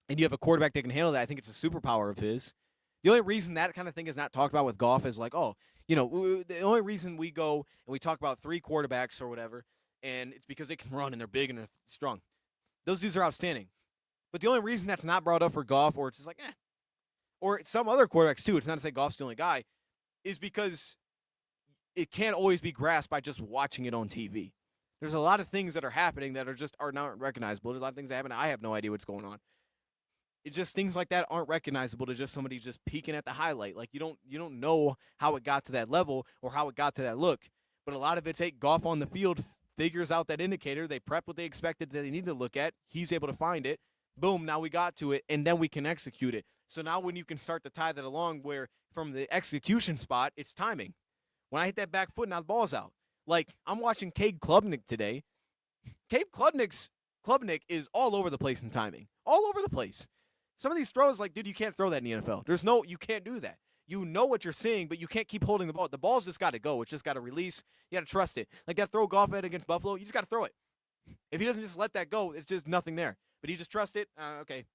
And you have a quarterback that can handle that. I think it's a superpower of his. The only reason that kind of thing is not talked about with Goff is like, oh, the only reason we go and we talk about 3 quarterbacks or whatever, and it's because they can run and they're big and they're strong. Those dudes are outstanding. But the only reason that's not brought up for Goff, or it's just like, or some other quarterbacks too, it's not to say Goff's the only guy, is because it can't always be grasped by just watching it on TV. There's a lot of things that are happening that are not recognizable. There's a lot of things that happen. I have no idea what's going on. It's just things like that aren't recognizable to just somebody just peeking at the highlight. Like you don't know how it got to that level or how it got to that look. But a lot of it's Goff on the field figures out that indicator. They prep what they expected that they need to look at. He's able to find it. Boom, now we got to it, and then we can execute it. So now when you can start to tie that along where from the execution spot, it's timing. When I hit that back foot, now the ball's out. Like, I'm watching Jaocb Klubnik today. Jaocb Klubnik is all over the place in timing. All over the place. Some of these throws, like, dude, you can't throw that in the NFL. You can't do that. You know what you're seeing, but you can't keep holding the ball. The ball's just got to go. It's just got to release. You got to trust it. Like that throw Goff had against Buffalo, you just got to throw it. If he doesn't just let that go, it's just nothing there. But you just trust it. Okay,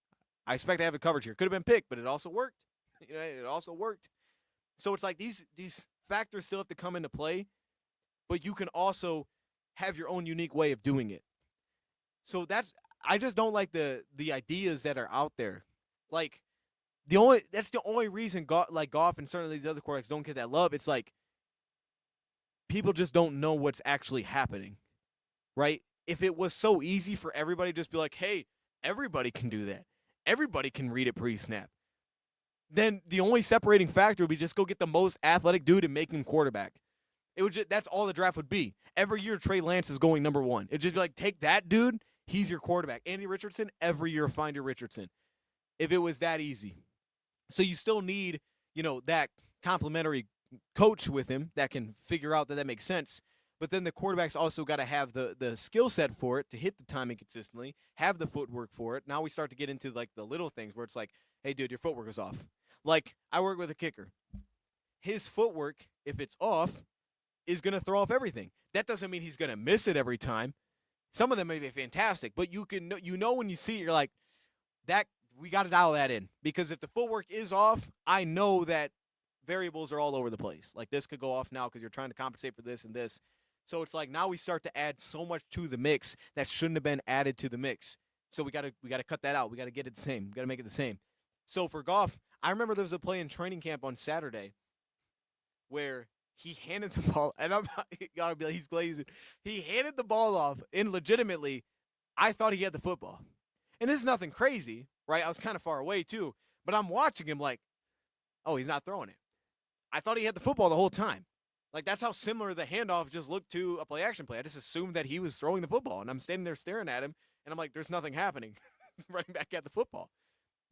I expect to have a coverage here. Could have been picked, but it also worked. It also worked. So it's like these factors still have to come into play, but you can also have your own unique way of doing it. So I just don't like the ideas that are out there. Like that's the only reason Goff and certainly the other quarterbacks don't get that love. It's like people just don't know what's actually happening, right? If it was so easy for everybody to just be like, hey, everybody can do that. Everybody can read it pre-snap. Then the only separating factor would be just go get the most athletic dude and make him quarterback. That's all the draft would be. Every year Trey Lance is going number 1. It'd just be like, take that dude, he's your quarterback. Andy Richardson, every year find your Richardson. If it was that easy. So you still need, that complimentary coach with him that can figure out that makes sense. But then the quarterback's also got to have the skill set for it to hit the timing consistently, have the footwork for it. Now we start to get into like the little things where it's like, hey, dude, your footwork is off. Like I work with a kicker. His footwork, if it's off, is going to throw off everything. That doesn't mean he's going to miss it every time. Some of them may be fantastic, but you know when you see it, you're like, that we got to dial that in. Because if the footwork is off, I know that variables are all over the place. Like this could go off now because you're trying to compensate for this and this. So it's like now we start to add so much to the mix that shouldn't have been added to the mix. So we got to cut that out. We got to get it the same. We got to make it the same. So for Goff, I remember there was a play in training camp on Saturday where he handed the ball, and I'm gotta be like, he's glazing. He handed the ball off, and legitimately, I thought he had the football. And this is nothing crazy, right? I was kind of far away too, but I'm watching him like, oh, he's not throwing it. I thought he had the football the whole time. Like, that's how similar the handoff just looked to a play-action play. I just assumed that he was throwing the football, and I'm standing there staring at him, and I'm like, there's nothing happening. Running back at the football.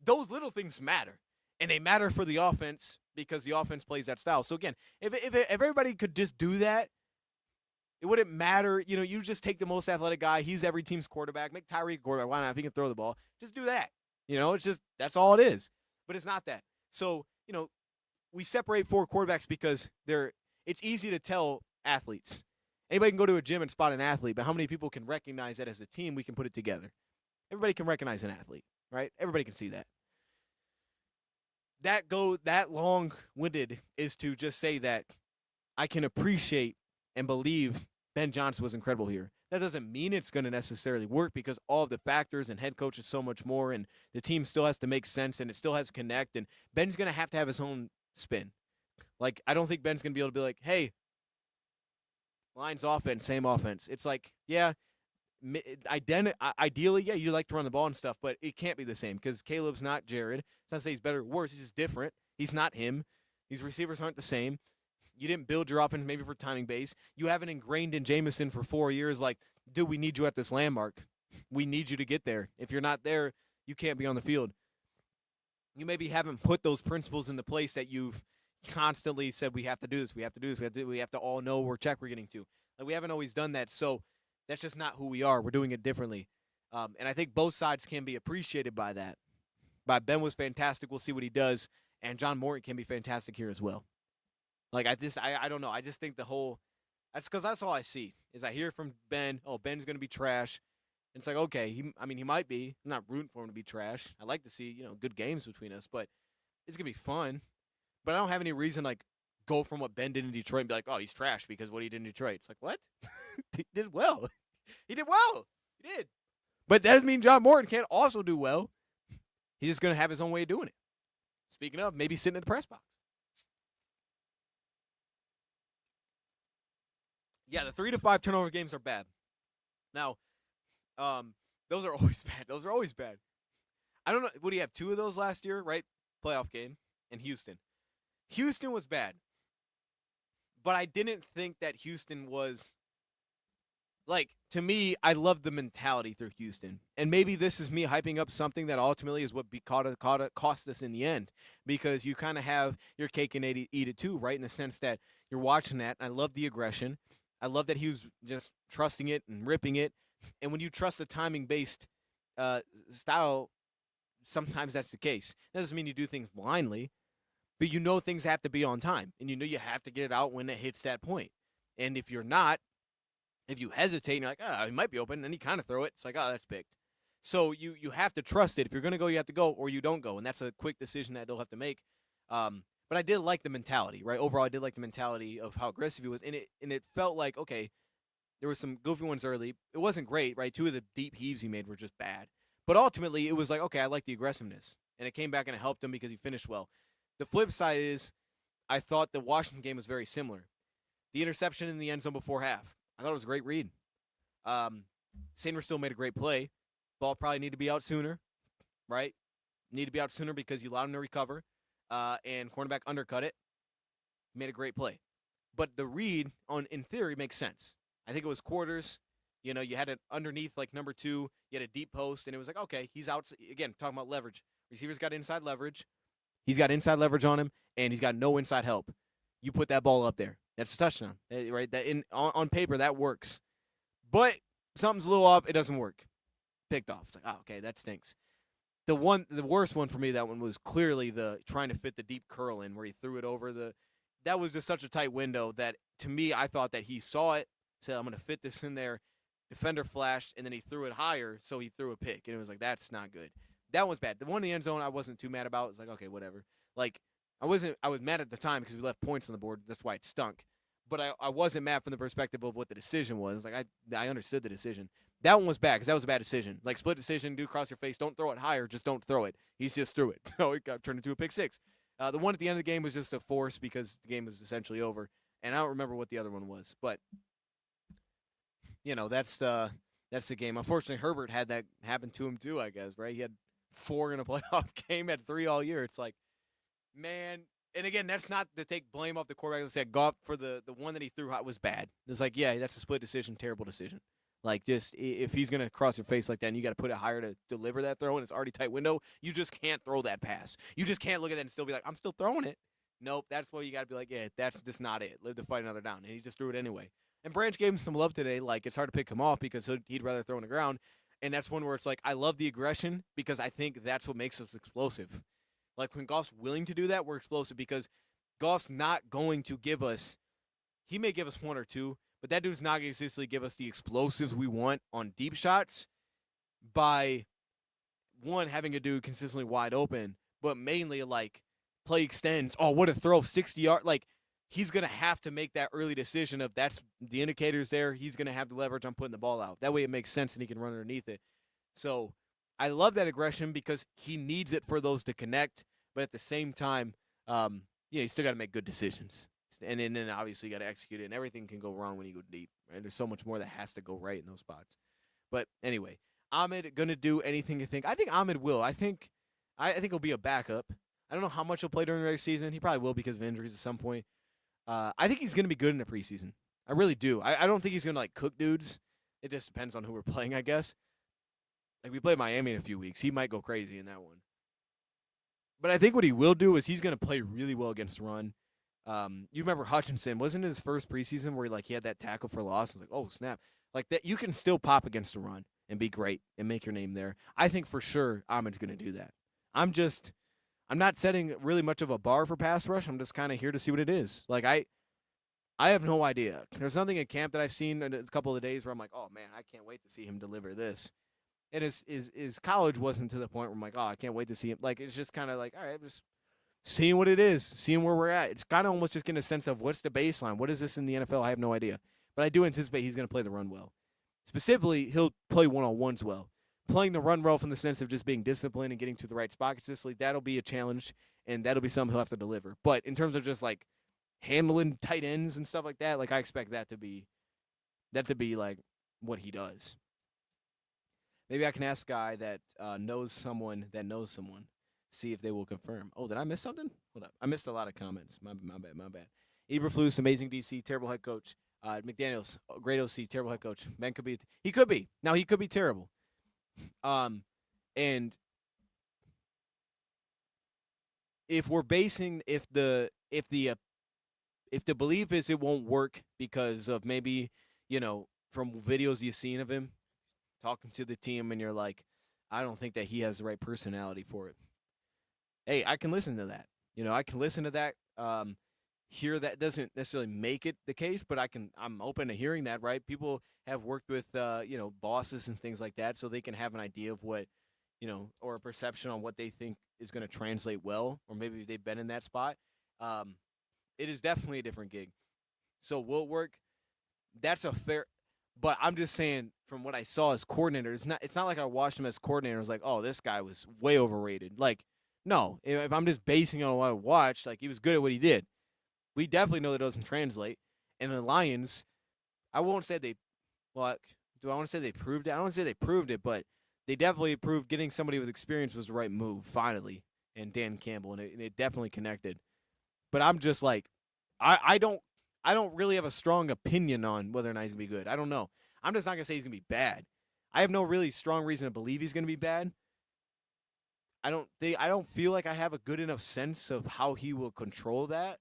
Those little things matter, and they matter for the offense because the offense plays that style. So, again, if everybody could just do that, it wouldn't matter. You just take the most athletic guy. He's every team's quarterback. Make Tyreek a quarterback. Why not? If he can throw the ball, just do that. It's just that's all it is. But it's not that. So, we separate 4 quarterbacks because it's easy to tell athletes. Anybody can go to a gym and spot an athlete, but how many people can recognize that as a team we can put it together? Everybody can recognize an athlete, right? Everybody can see that. That long-winded is to just say that I can appreciate and believe Ben Johnson was incredible here. That doesn't mean it's going to necessarily work because all of the factors and head coach is so much more, and the team still has to make sense, and it still has to connect, and Ben's going to have his own spin. Like, I don't think Ben's going to be able to be like, hey, Lions offense, same offense. It's like, yeah, ideally, yeah, you like to run the ball and stuff, but it can't be the same because Caleb's not Jared. It's not to say he's better or worse. He's just different. He's not him. These receivers aren't the same. You didn't build your offense maybe for timing base. You haven't ingrained in Jameson for 4 years like, dude, we need you at this landmark. We need you to get there. If you're not there, you can't be on the field. you maybe haven't put those principles into place that you've constantly said we have to do this, we have to do this, we have to all know where check we're getting to. Like we haven't always done that, so that's just not who we are. We're doing it differently, and I think both sides can be appreciated by that. But Ben was fantastic. We'll see what he does, and John Morton can be fantastic here as well. Like I don't know. I just think the whole that's because that's all I see is I hear from Ben. Oh, Ben's gonna be trash. And it's like okay, he might be. I'm not rooting for him to be trash. I like to see good games between us, but it's gonna be fun. But I don't have any reason like go from what Ben did in Detroit and be like, oh, he's trash because what he did in Detroit. It's like what? He did well. He did well. He did. But that doesn't mean John Morton can't also do well. He's just gonna have his own way of doing it. Speaking of, maybe sitting in the press box. Yeah, the 3 to 5 turnover games are bad. Now, those are always bad. Those are always bad. I don't know. What do you have? 2 of those last year, right? Playoff game in Houston. Houston was bad, but I didn't think that Houston was like to me. I love the mentality through Houston, and maybe this is me hyping up something that ultimately is what cost us in the end because you kind of have your cake and eat it too, right? In the sense that you're watching that. And I love the aggression. I love that he was just trusting it and ripping it. And when you trust a timing-based style, sometimes that's the case. That doesn't mean you do things blindly, but things have to be on time. And you have to get it out when it hits that point. And if you're not, if you hesitate and you're like, oh, he might be open, and then you kind of throw it, it's like, oh, that's picked. So you have to trust it. If you're going to go, you have to go, or you don't go. And that's a quick decision that they'll have to make. But I did like the mentality, right? Overall, I did like the mentality of how aggressive he was. And it felt like, okay, there were some goofy ones early. It wasn't great, right? 2 of the deep heaves he made were just bad. But ultimately, it was like, okay, I like the aggressiveness. And it came back and it helped him because he finished well. The flip side is I thought the Washington game was very similar. The interception in the end zone before half, I thought it was a great read. Saylors still made a great play. Ball probably need to be out sooner, right? Need to be out sooner because you allowed him to recover. And cornerback undercut it. Made a great play. But the read, in theory, makes sense. I think it was quarters. You had it underneath, like, number 2. You had a deep post, and it was like, okay, he's out. Again, talking about leverage. Receivers got inside leverage. He's got inside leverage on him, and he's got no inside help. You put that ball up there. That's a touchdown, right? That on paper, that works. But something's a little off. It doesn't work. Picked off. It's like, oh, okay, that stinks. The worst one for me, that one was clearly the trying to fit the deep curl in where he threw it over the. That was just such a tight window that, to me, I thought that he saw it, said, I'm going to fit this in there. Defender flashed, and then he threw it higher, so he threw a pick. And it was like, that's not good. That was bad. The one in the end zone I wasn't too mad about. It was like, okay, whatever. Like, I was mad at the time because we left points on the board. That's why it stunk. But I wasn't mad from the perspective of what the decision was. Like, I understood the decision. That one was bad because that was a bad decision. Like, split decision, do cross your face. Don't throw it higher. Just don't throw it. He's just threw it. So it got turned into a pick 6. The one at the end of the game was just a force because the game was essentially over. And I don't remember what the other one was. But, that's the game. Unfortunately, Herbert had that happen to him too, I guess, right? He had 4 in a playoff game, had 3 all year. It's like, man. And again, that's not to take blame off the quarterback. Let's say Goff for the one that he threw was bad. It's like, yeah, that's a split decision, terrible decision. Like, just if he's going to cross your face like that and you got to put it higher to deliver that throw and it's already tight window, you just can't throw that pass. You just can't look at that and still be like, I'm still throwing it. Nope, that's where you got to be like, yeah, that's just not it. Live to fight another down. And he just threw it anyway. And Branch gave him some love today. Like, it's hard to pick him off because he'd rather throw on the ground. And that's one where it's like, I love the aggression because I think that's what makes us explosive. Like, when Goff's willing to do that, we're explosive because Goff's not going to give us – he may give us 1 or 2, but that dude's not going to consistently give us the explosives we want on deep shots by, one, having a dude consistently wide open, but mainly, like, play extends. Oh, what a throw, 60 yards. Like, he's going to have to make that early decision of that's the indicators there. He's going to have the leverage on putting the ball out. That way it makes sense and he can run underneath it. So I love that aggression because he needs it for those to connect, but at the same time, you still got to make good decisions. And then obviously you got to execute it, and everything can go wrong when you go deep. Right? There's so much more that has to go right in those spots. But anyway, Ahmed going to do anything you think? I think Ahmed will. I think he'll be a backup. I don't know how much he'll play during the regular season. He probably will because of injuries at some point. I think he's going to be good in the preseason. I really do. I don't think he's going to, like, cook dudes. It just depends on who we're playing, I guess. Like, we play Miami in a few weeks. He might go crazy in that one. But I think what he will do is he's going to play really well against the run. You remember Hutchinson, wasn't it his first preseason where he had that tackle for loss? I was like, oh snap! Like that, you can still pop against the run and be great and make your name there. I think for sure Ahmed's going to do that. I'm not setting really much of a bar for pass rush. I'm just kind of here to see what it is. Like I have no idea. There's nothing in camp that I've seen in a couple of days where I'm like, oh man, I can't wait to see him deliver this. And his college wasn't to the point where I'm like, oh, I can't wait to see him. Like it's just kind of like, all right, just seeing what it is, seeing where we're at. It's kind of almost just getting a sense of what's the baseline. What is this in the NFL? I have no idea. But I do anticipate he's going to play the run well. Specifically, he'll play one-on-ones well. Playing the run well from the sense of just being disciplined and getting to the right spot consistently, that'll be a challenge, and that'll be something he'll have to deliver. But in terms of just, like, handling tight ends and stuff like that, like, I expect that to be like, what he does. Maybe I can ask a guy that knows someone, see if they will confirm. Oh, did I miss something? Hold up. I missed a lot of comments. My bad. Eberflus, amazing DC, terrible head coach. McDaniels, great OC, terrible head coach. Man could be. He could be. Now, he could be terrible. And if we're basing, if the belief is it won't work because of maybe, from videos you've seen of him talking to the team and you're like, I don't think that he has the right personality for it. Hey, I can listen to that. I can listen to that. Here, that doesn't necessarily make it the case, but I'm open to hearing that, right? People have worked with, bosses and things like that, so they can have an idea of what, or a perception on what they think is going to translate well, or maybe they've been in that spot. It is definitely a different gig. So will it work? That's a fair, but I'm just saying from what I saw as coordinator, it's not like I watched him as coordinator and was like, oh, this guy was way overrated. Like, no, if I'm just basing on what I watched, like he was good at what he did. We definitely know that it doesn't translate. And the Lions, I won't say they – well, do I want to say they proved it? I don't want to say they proved it, but they definitely proved getting somebody with experience was the right move, finally, and Dan Campbell, and it definitely connected. But I'm just like I don't really have a strong opinion on whether or not he's going to be good. I don't know. I'm just not going to say he's going to be bad. I have no really strong reason to believe he's going to be bad. I don't feel like I have a good enough sense of how he will control that.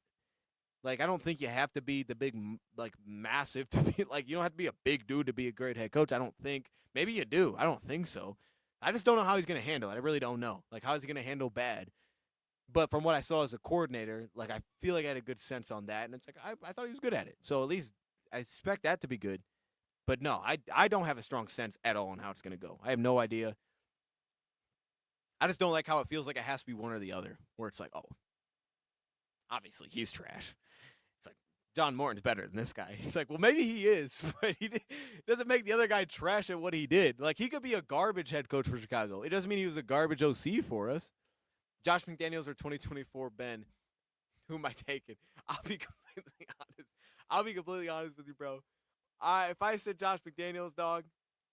Like, I don't think you have to be the big, like, massive to be, like, you don't have to be a big dude to be a great head coach. I don't think. Maybe you do. I don't think so. I just don't know how he's going to handle it. I really don't know. Like, how is he going to handle bad? But from what I saw as a coordinator, like, I feel like I had a good sense on that. And it's like, I thought he was good at it. So at least I expect that to be good. But no, I don't have a strong sense at all on how it's going to go. I have no idea. I just don't like how it feels like it has to be one or the other, where it's like, oh, obviously he's trash. It's like, John Morton's better than this guy. It's like, well, maybe he is, but he doesn't make the other guy trash at what he did. Like, he could be a garbage head coach for Chicago. It doesn't mean he was a garbage OC for us. Josh McDaniels or 2024 Ben. Who am I taking? I'll be completely honest with you, bro. If I said Josh McDaniels, dog,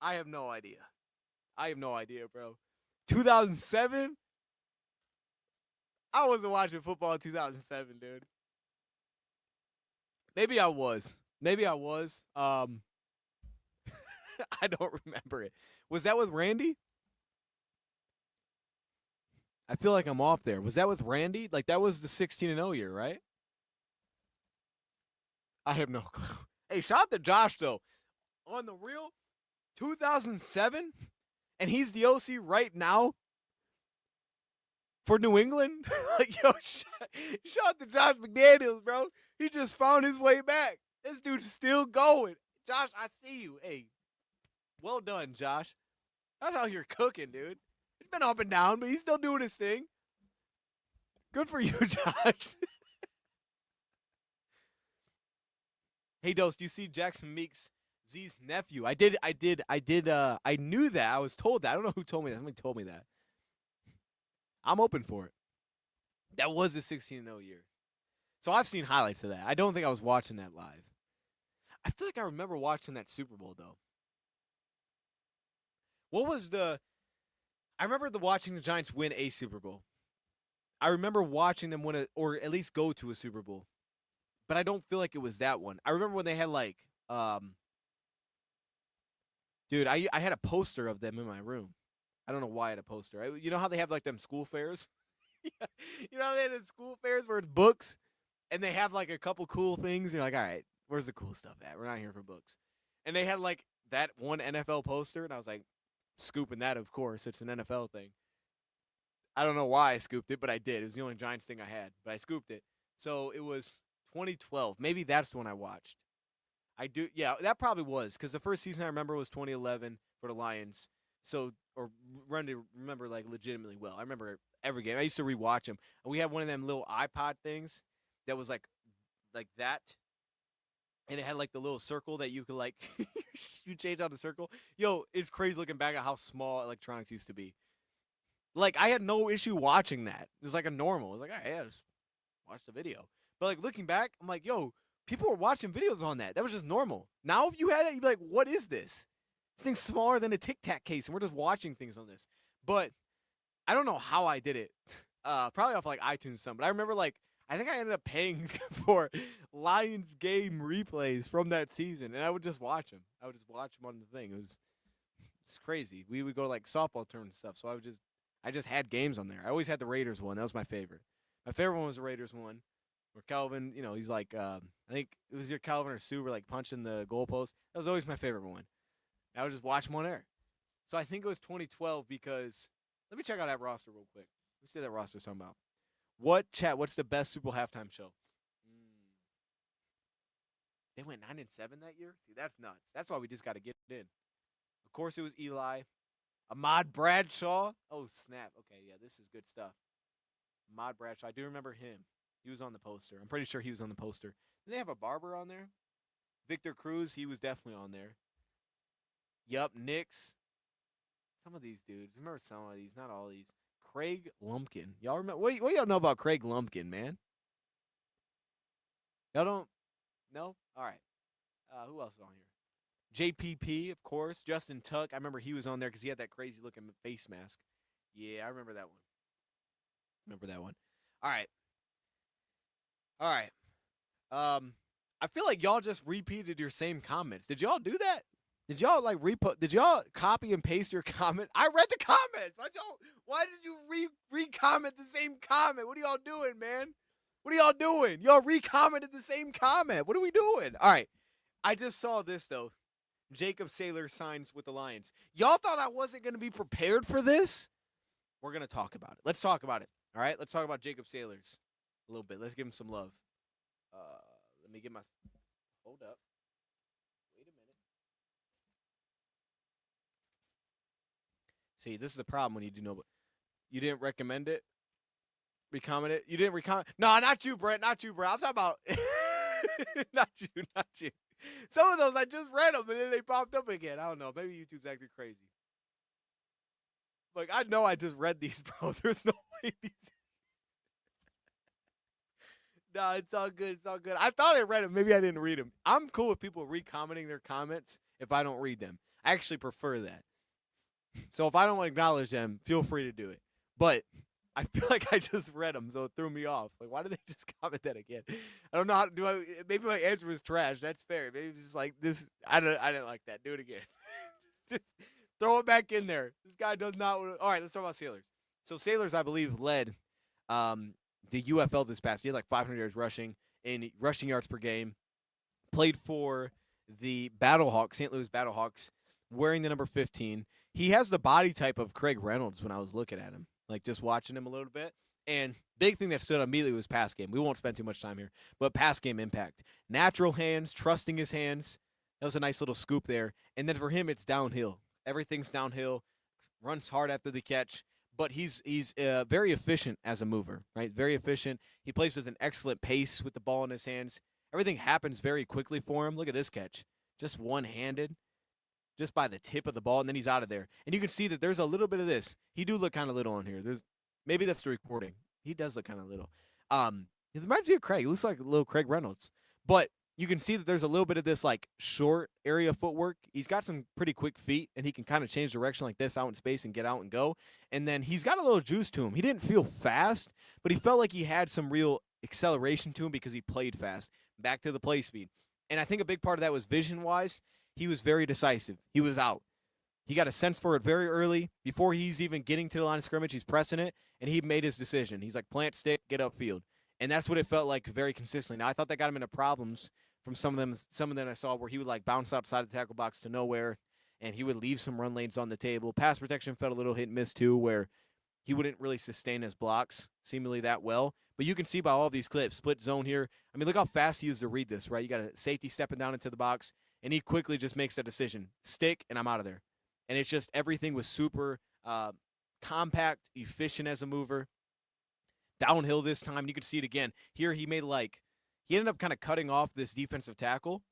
I have no idea. Bro. 2007? I wasn't watching football in 2007, dude. Maybe I was. I don't remember it. Was that with Randy? I feel like I'm off there. Was that with Randy? Like, that was the 16-0 year, right? I have no clue. Hey, shout out to Josh, though. On the real, 2007? And he's the OC right now? For New England? Like, yo, shout out to Josh McDaniels, bro. He just found his way back. This dude's still going. Josh, I see you. Hey, well done, Josh. Josh out here cooking, dude. He's been up and down, but he's still doing his thing. Good for you, Josh. Hey, Dose, do you see Jackson Meeks, Z's nephew? I knew that. I was told that. I don't know who told me that. Somebody told me that. I'm open for it. That was the 16-0 year. So I've seen highlights of that. I don't think I was watching that live. I feel like I remember watching that Super Bowl, though. I remember watching the Giants win a Super Bowl. I remember watching them win or at least go to a Super Bowl. But I don't feel like it was that one. I remember when they had dude, I had a poster of them in my room. I don't know why I had a poster. You know how they have like them school fairs? Yeah. You know, they had the school fairs where it's books, and they have like a couple cool things. And you're like, all right, where's the cool stuff at? We're not here for books. And they had like that one NFL poster, and I was like, scooping that, of course. It's an NFL thing. I don't know why I scooped it, but I did. It was the only Giants thing I had, but I scooped it. So it was 2012. Maybe that's the one I watched. I do, yeah, that probably was because the first season I remember was 2011 for the Lions. So, or run to remember like legitimately well. I remember every game. I used to rewatch them. We had one of them little iPod things that was like that, and it had like the little circle that you could like you change out the circle. Yo, it's crazy looking back at how small electronics used to be. Like I had no issue watching that. It was like a normal. It was like, all right, yeah, just watch the video. But like looking back, I'm like, yo, people were watching videos on that. That was just normal. Now if you had it, you'd be like, what is this? This thing's smaller than a Tic Tac case, and we're just watching things on this. But I don't know how I did it. Probably off like iTunes or something. But I remember like I think I ended up paying for Lions game replays from that season, and I would just watch them. I would just watch them on the thing. It's crazy. We would go to like softball tournament stuff, so I just had games on there. I always had the Raiders one. That was my favorite. My favorite one was the Raiders one, where Calvin, you know, he's like, I think it was your Calvin or Sue were like punching the goalpost. That was always my favorite one. I would just watch them on air. So I think it was 2012 because let me check out that roster real quick. Let me see that roster something about. What's the best Super Bowl halftime show? They went 9-7 that year? See, that's nuts. That's why we just got to get it in. Of course, it was Eli. Ahmad Bradshaw. Oh, snap. Okay, yeah, this is good stuff. Ahmad Bradshaw. I do remember him. He was on the poster. I'm pretty sure he was on the poster. Did they have a barber on there? Victor Cruz, he was definitely on there. Yup, Knicks. Some of these dudes. Remember some of these, not all these. Craig Lumpkin. Y'all remember? What y'all know about Craig Lumpkin, man? Y'all don't know? All right. Who else is on here? JPP, of course. Justin Tuck. I remember he was on there because he had that crazy looking face mask. Yeah, I remember that one. All right. I feel like y'all just repeated your same comments. Did y'all do that? Did y'all like did y'all copy and paste your comment? I read the comments. Why did you re-comment the same comment? What are y'all doing, man? What are y'all doing? Y'all re-commented the same comment. What are we doing? All right. I just saw this though. Jaocb Saylors signs with the Lions. Y'all thought I wasn't going to be prepared for this? We're going to talk about it. Let's talk about it. All right? Let's talk about Jaocb Saylors a little bit. Let's give him some love. Let me get my hold up. Wait a minute. See, this is the problem when you do know, you didn't recommend it, recomment it. You didn't recomment. No, not you, Brent. Not you, Brent. I'm talking about not you. Some of those I just read them and then they popped up again. I don't know. Maybe YouTube's acting crazy. Like I know I just read these, bro. There's no way these. No, it's all good. It's all good. I thought I read them. Maybe I didn't read them. I'm cool with people recommenting their comments if I don't read them. I actually prefer that. So if I don't acknowledge them, feel free to do it. But I feel like I just read them, so it threw me off. Like, why did they just comment that again? I don't know how to do it. Maybe my answer was trash. That's fair. Maybe just like this. I didn't like that. Do it again. just throw it back in there. This guy does not. All right, let's talk about Saylors. So Saylors, I believe, led the UFL this past year, like 500 yards rushing and rushing yards per game. Played for the Battlehawks, St. Louis Battlehawks, wearing the number 15. He has the body type of Craig Reynolds when I was looking at him, like just watching him a little bit. And big thing that stood out immediately was pass game. We won't spend too much time here, but pass game impact. Natural hands, trusting his hands. That was a nice little scoop there. And then for him, it's downhill. Everything's downhill. Runs hard after the catch. But he's very efficient as a mover, right? Very efficient. He plays with an excellent pace with the ball in his hands. Everything happens very quickly for him. Look at this catch. Just one-handed, just by the tip of the ball, and then he's out of there. And you can see that there's a little bit of this. He do look kind of little on here. Maybe that's the recording. He does look kind of little. It reminds me of Craig. He looks like a little Craig Reynolds. But you can see that there's a little bit of this like short area footwork. He's got some pretty quick feet, and he can kind of change direction like this out in space and get out and go. And then he's got a little juice to him. He didn't feel fast, but he felt like he had some real acceleration to him because he played fast. Back to the play speed. And I think a big part of that was vision-wise. He was very decisive. He was out. He got a sense for it very early. Before he's even getting to the line of scrimmage, he's pressing it, and he made his decision. He's like, plant stick, get upfield. And that's what it felt like very consistently. Now, I thought that got him into problems from some of them I saw where he would like bounce outside the tackle box to nowhere, and he would leave some run lanes on the table. Pass protection felt a little hit and miss too, where he wouldn't really sustain his blocks seemingly that well. But you can see by all of these clips, split zone here. I mean, look how fast he is to read this, right? You got a safety stepping down into the box, and he quickly just makes that decision. Stick, and I'm out of there. And it's just everything was super compact, efficient as a mover. Downhill this time, and you can see it again. Here he ended up kind of cutting off this defensive tackle,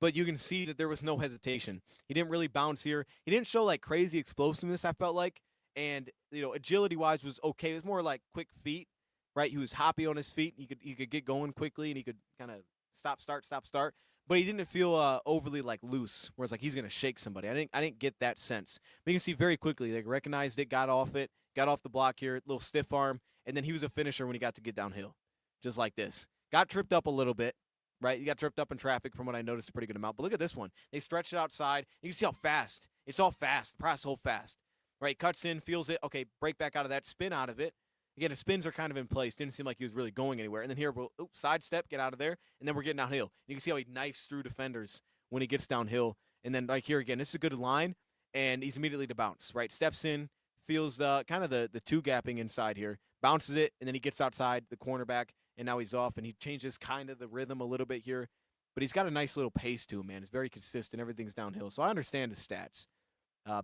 but you can see that there was no hesitation. He didn't really bounce here. He didn't show like crazy explosiveness, I felt like. And, agility-wise was okay. It was more like quick feet, right? He was hoppy on his feet. He could get going quickly, and he could kind of stop, start. But he didn't feel overly like loose, where it's like he's gonna shake somebody. I didn't get that sense. But you can see very quickly they recognized it, got off the block here, little stiff arm, and then he was a finisher when he got to get downhill, just like this. Got tripped up a little bit, right? He got tripped up in traffic from what I noticed a pretty good amount. But look at this one. They stretched it outside. You can see how fast. It's all fast. The press hold fast, right? Cuts in, feels it. Okay, break back out of that, spin out of it. Again, his spins are kind of in place. Didn't seem like he was really going anywhere. And then here, we'll sidestep, get out of there, and then we're getting downhill. You can see how he knifes through defenders when he gets downhill. And then like here again, this is a good line, and he's immediately to bounce, right? Steps in, feels the kind of the two-gapping inside here, bounces it, and then he gets outside the cornerback, and now he's off, and he changes kind of the rhythm a little bit here. But he's got a nice little pace to him, man. It's very consistent. Everything's downhill. So I understand his stats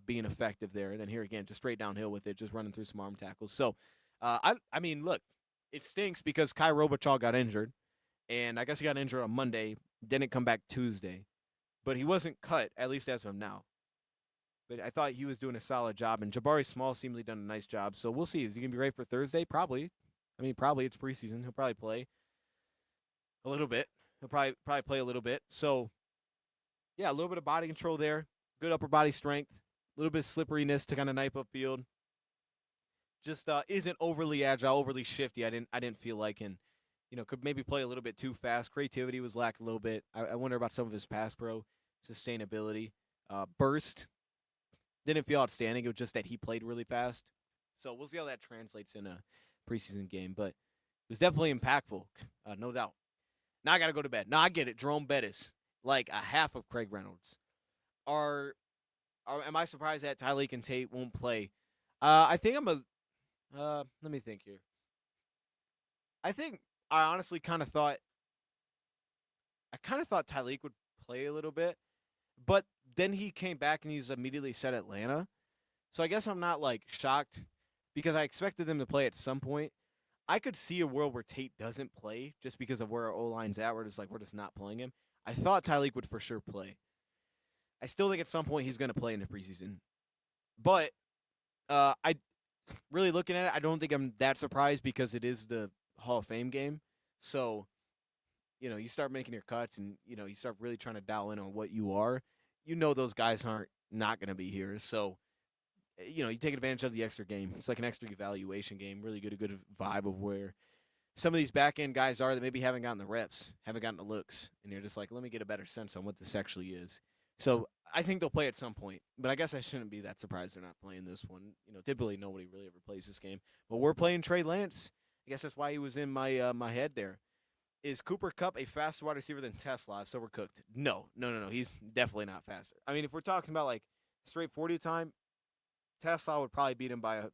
being effective there. And then here again, just straight downhill with it, just running through some arm tackles. So, I mean, look, it stinks because Kai Robichaux got injured, and I guess he got injured on Monday, didn't come back Tuesday, but he wasn't cut, at least as of now. But I thought he was doing a solid job, and Jabari Small seemingly done a nice job. So we'll see. Is he going to be ready for Thursday? Probably. I mean, probably. It's preseason. He'll probably play a little bit. He'll probably play a little bit. So, yeah, a little bit of body control there. Good upper body strength. A little bit of slipperiness to kind of knife upfield. Just isn't overly agile, overly shifty. I didn't feel like, and could maybe play a little bit too fast. Creativity was lacked a little bit. I wonder about some of his pass pro sustainability. Burst didn't feel outstanding. It was just that he played really fast. So we'll see how that translates in a preseason game. But it was definitely impactful, no doubt. Now I got to go to bed. No, I get it. Jerome Bettis, like a half of Craig Reynolds. Am I surprised that Tyleik and Tate won't play? I think let me think here. I think I honestly kind of thought Tyleik would play a little bit, but then he came back and he's immediately said Atlanta. So I guess I'm not like shocked because I expected them to play at some point. I could see a world where Tate doesn't play just because of where our O-line's at. We're just not playing him. I thought Tyleik would for sure play. I still think at some point he's going to play in the preseason. But I really looking at it, I don't think I'm that surprised because it is the Hall of Fame game. So, you start making your cuts and, you start really trying to dial in on what you are. Those guys aren't not going to be here. So, you take advantage of the extra game. It's like an extra evaluation game. Really get a good vibe of where some of these back-end guys are that maybe haven't gotten the reps, haven't gotten the looks. And you're just like, let me get a better sense on what this actually is. So I think they'll play at some point, but I guess I shouldn't be that surprised they're not playing this one. Typically nobody really ever plays this game, but we're playing Trey Lance. I guess that's why he was in my my head there. Is Cooper Kupp a faster wide receiver than Tesla? So we're cooked. No. He's definitely not faster. I mean, if we're talking about like straight 40 time, Tesla would probably beat him by a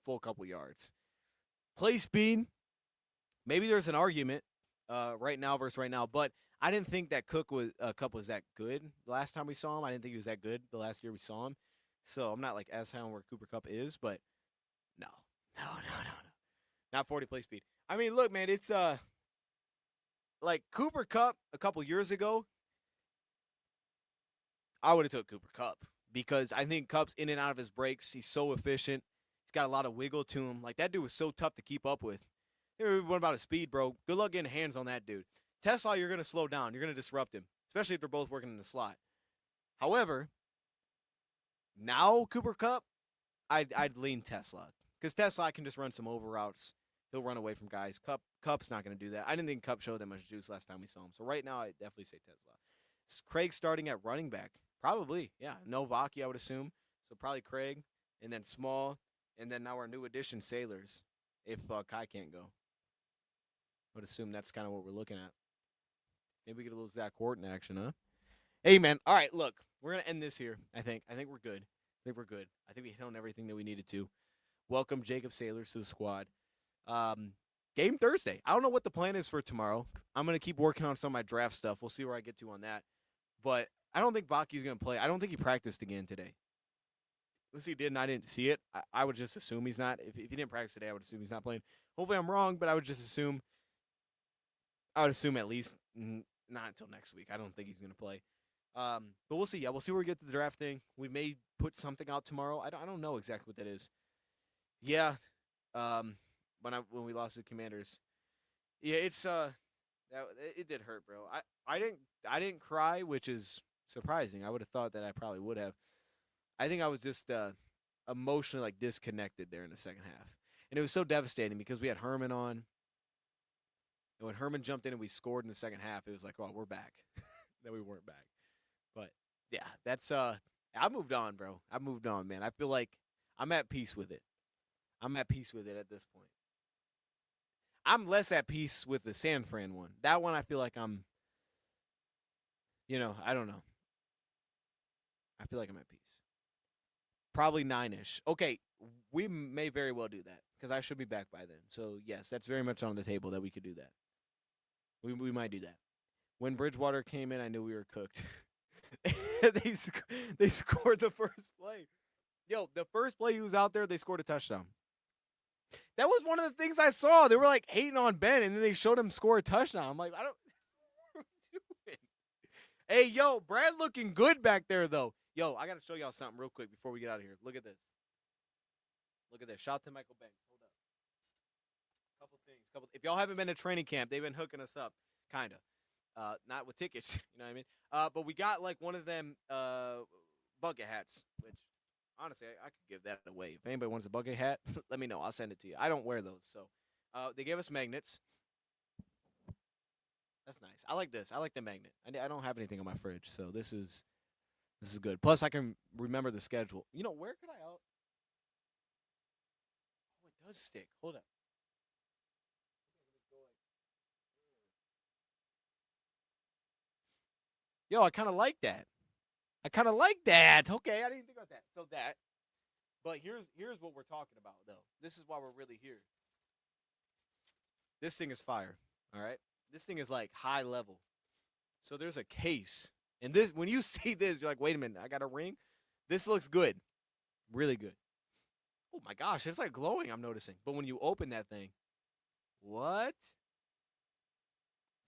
full couple yards. Play speed, maybe there's an argument right now versus right now, but I didn't think that Kupp was that good the last time we saw him. I didn't think he was that good the last year we saw him. So I'm not like as high on where Cooper Kupp is, but no. Not 40 play speed. I mean, look, man, it's like Cooper Kupp a couple years ago, I would have took Cooper Kupp because I think Kupp's in and out of his breaks. He's so efficient. He's got a lot of wiggle to him. Like that dude was so tough to keep up with. What about his speed, bro? Good luck getting hands on that dude. Tesla, you're going to slow down. You're going to disrupt him, especially if they're both working in the slot. However, now Cooper Kupp, I'd lean Tesla because Tesla can just run some over routes. He'll run away from guys. Kupp's not going to do that. I didn't think Kupp showed that much juice last time we saw him. So right now, I definitely say Tesla. Is Craig starting at running back? Probably, yeah. No Vaki, I would assume. So probably Craig, and then Small, and then now our new addition, Saylors, if Kai can't go. I would assume that's kind of what we're looking at. Maybe we get a little Zach Wharton action, huh? Hey, man. All right, look. We're going to end this here, I think. I think we're good. I think we hit on everything that we needed to. Welcome Jaocb Saylors to the squad. Game Thursday. I don't know what the plan is for tomorrow. I'm going to keep working on some of my draft stuff. We'll see where I get to on that. But I don't think Baki's going to play. I don't think he practiced again today. Unless he did and I didn't see it, I would just assume he's not. If he didn't practice today, I would assume he's not playing. Hopefully I'm wrong, but I would just assume. I would assume at least not until next week. I don't think he's going to play. But we'll see. Yeah, we'll see where we get to the draft thing. We may put something out tomorrow. I don't know exactly what that is. Yeah. When we lost the Commanders. Yeah, it did hurt, bro. I didn't cry, which is surprising. I would have thought that I probably would have. I think I was just emotionally like disconnected there in the second half. And it was so devastating because we had Herman on. And when Herman jumped in and we scored in the second half, it was like, oh, we're back. Then we weren't back. But yeah, that's I moved on, bro. I moved on, man. I feel like I'm at peace with it. I'm at peace with it at this point. I'm less at peace with the San Fran one. That one I feel like I'm I don't know. I feel like I'm at peace. Probably 9-ish. Okay, we may very well do that because I should be back by then. So, yes, that's very much on the table that we could do that. We might do that. When Bridgewater came in, I knew we were cooked. They scored the first play. Yo, the first play he was out there, they scored a touchdown. That was one of the things I saw. They were like hating on Ben, and then they showed him score a touchdown. I'm like, what are we doing? Hey, yo, Brad looking good back there, though. Yo, I got to show y'all something real quick before we get out of here. Look at this. Shout out to Michael Banks. Hold up. Couple things. If y'all haven't been to training camp, they've been hooking us up, kind of. Not with tickets, you know what I mean? But we got like one of them bucket hats, which honestly I could give that away. If anybody wants a bucket hat, let me know. I'll send it to you. I don't wear those, so they gave us magnets. That's nice. I like this. I like the magnet. I don't have anything on my fridge, so this is good. Plus, I can remember the schedule. Where could I? Oh, it does stick. Hold up. Yo, I kind of like that. Okay, I didn't think about that. So that. But here's what we're talking about, though. This is why we're really here. This thing is fire. All right. This thing is like high level. So there's a case. And this, when you see this, you're like, wait a minute, I got a ring? This looks good. Really good. Oh my gosh, it's like glowing, I'm noticing. But when you open that thing, what? It's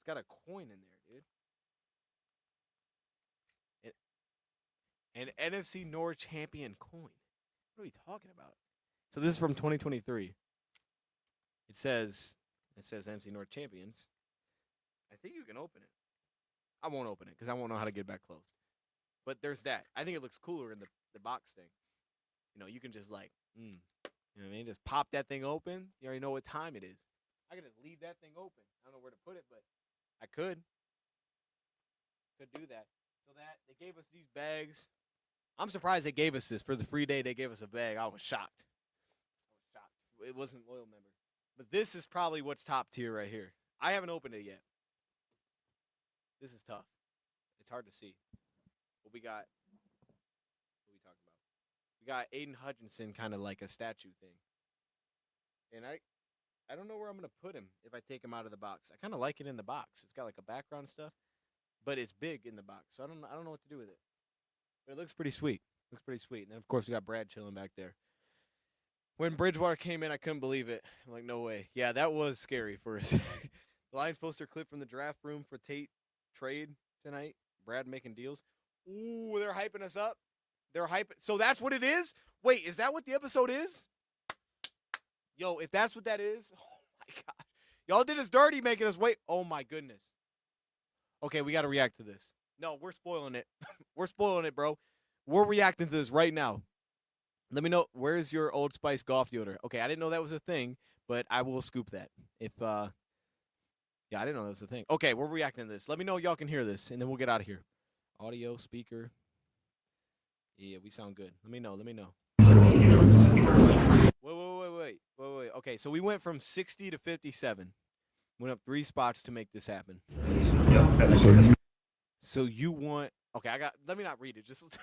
got a coin in there, dude. An NFC North champion coin. What are we talking about? So this is from 2023. It says NFC North champions. I think you can open it. I won't open it because I won't know how to get back closed. But there's that. I think it looks cooler in the box thing. You can just like, you know what I mean? Just pop that thing open. You already know what time it is. I could just leave that thing open. I don't know where to put it, but I could. Could do that. So that they gave us these bags. I'm surprised they gave us this. For the free day, they gave us a bag. I was shocked. It wasn't loyal member. But this is probably what's top tier right here. I haven't opened it yet. This is tough. It's hard to see. What we got? What are we talking about? We got Aiden Hutchinson, kind of like a statue thing. And I don't know where I'm gonna put him if I take him out of the box. I kind of like it in the box. It's got like a background and stuff, but it's big in the box, so I don't know what to do with it. But it looks pretty sweet. And then of course we got Brad chilling back there. When Bridgewater came in, I couldn't believe it. I'm like, no way. Yeah, that was scary for us. The Lions poster clip from the draft room for Tate trade tonight. Brad making deals. Ooh, they're hyping us up. So that's what it is? Wait, is that what the episode is? Yo, if that's what that is, oh my gosh. Y'all did us dirty making us wait. Oh my goodness. Okay, we got to react to this. No, we're spoiling it. We're spoiling it, bro. We're reacting to this right now. Let me know, where's your Old Spice golf deodorant? Okay, I didn't know that was a thing, but I will scoop that. Yeah, I didn't know that was a thing. Okay, we're reacting to this. Let me know if y'all can hear this, and then we'll get out of here. Audio, speaker. Yeah, we sound good. Let me know. Wait. Okay, so we went from 60 to 57. Went up 3 spots to make this happen. So you want? Okay, let me not read it. Just let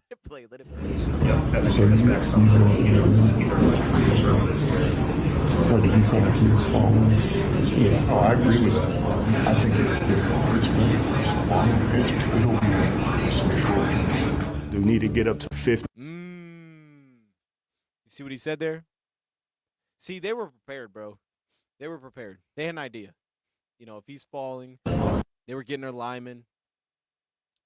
it play. Let it play. What did you feel like he was falling? Yeah, oh, I agree with that. I think it's do need to get up to 50. You see what he said there? See, they were prepared, bro. They were prepared. They had an idea. You know, if he's falling, they were getting their linemen.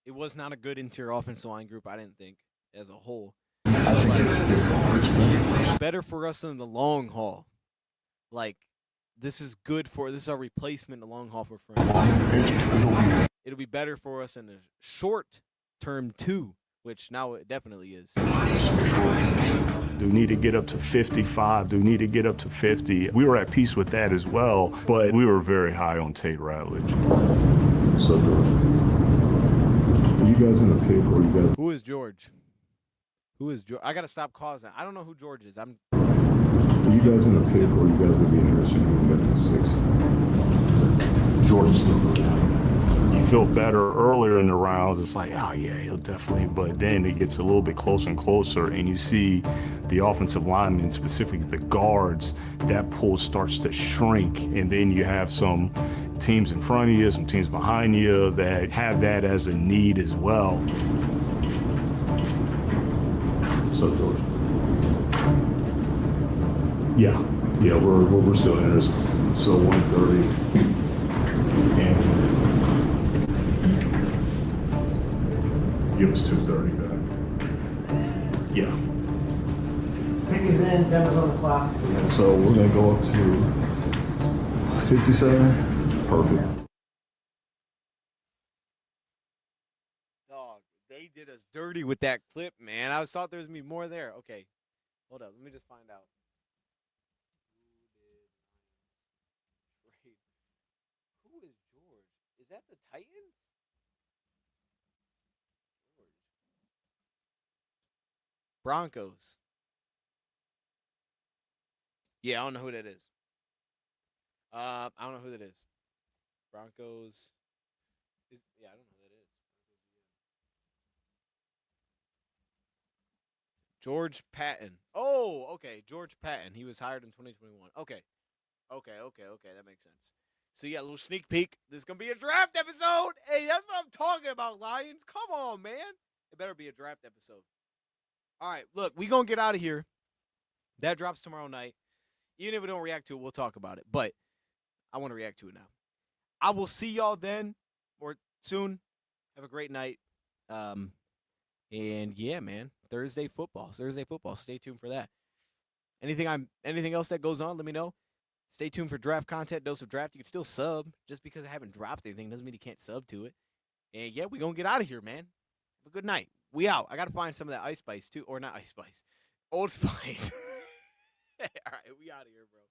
It was not a good interior offensive line group, I didn't think, as a whole. It's better for us in the long haul. Like, this is our replacement in the long haul for friends. It'll be better for us in the short term, too, which now it definitely is. Do need to get up to 55. Do need to get up to 50. We were at peace with that as well, but we were very high on Tate Ratledge. So, are you guys gonna pick or you guys? Who is George? I gotta stop causing. I don't know who George is. Are you guys gonna pick or you guys would be interested in moving back to 6? George is still good. You feel better earlier in the rounds. It's like, oh yeah, he'll definitely. But then it gets a little bit closer and closer, and you see the offensive linemen, specifically the guards, that pool starts to shrink, and then you have some teams in front of you, some teams behind you that have that as a need as well. So George. Yeah, we're still interested. So 130 and give us 230 back. Yeah. Pick is in, Denver's on the clock. So we're gonna go up to 57. Perfect. Dog, they did us dirty with that clip, man. I thought there was gonna be more there. Okay, hold up. Let me just find out. Who is George? Is that the Titans? Broncos. Yeah, I don't know who that is. I don't know who that is. Broncos. I don't know who that is. George Patton. Oh, okay. George Patton. He was hired in 2021. Okay. That makes sense. So, yeah, a little sneak peek. This is going to be a draft episode. Hey, that's what I'm talking about, Lions. Come on, man. It better be a draft episode. All right, look, we going to get out of here. That drops tomorrow night. Even if we don't react to it, we'll talk about it. But I want to react to it now. I will see y'all then or soon. Have a great night. And, yeah, man, Thursday football. Stay tuned for that. Anything else that goes on, let me know. Stay tuned for draft content, Dose of Draft. You can still sub. Just because I haven't dropped anything doesn't mean you can't sub to it. And, yeah, we're going to get out of here, man. Have a good night. We out. I got to find some of that Ice Spice, too. Or not Ice Spice. Old Spice. All right, we out of here, bro.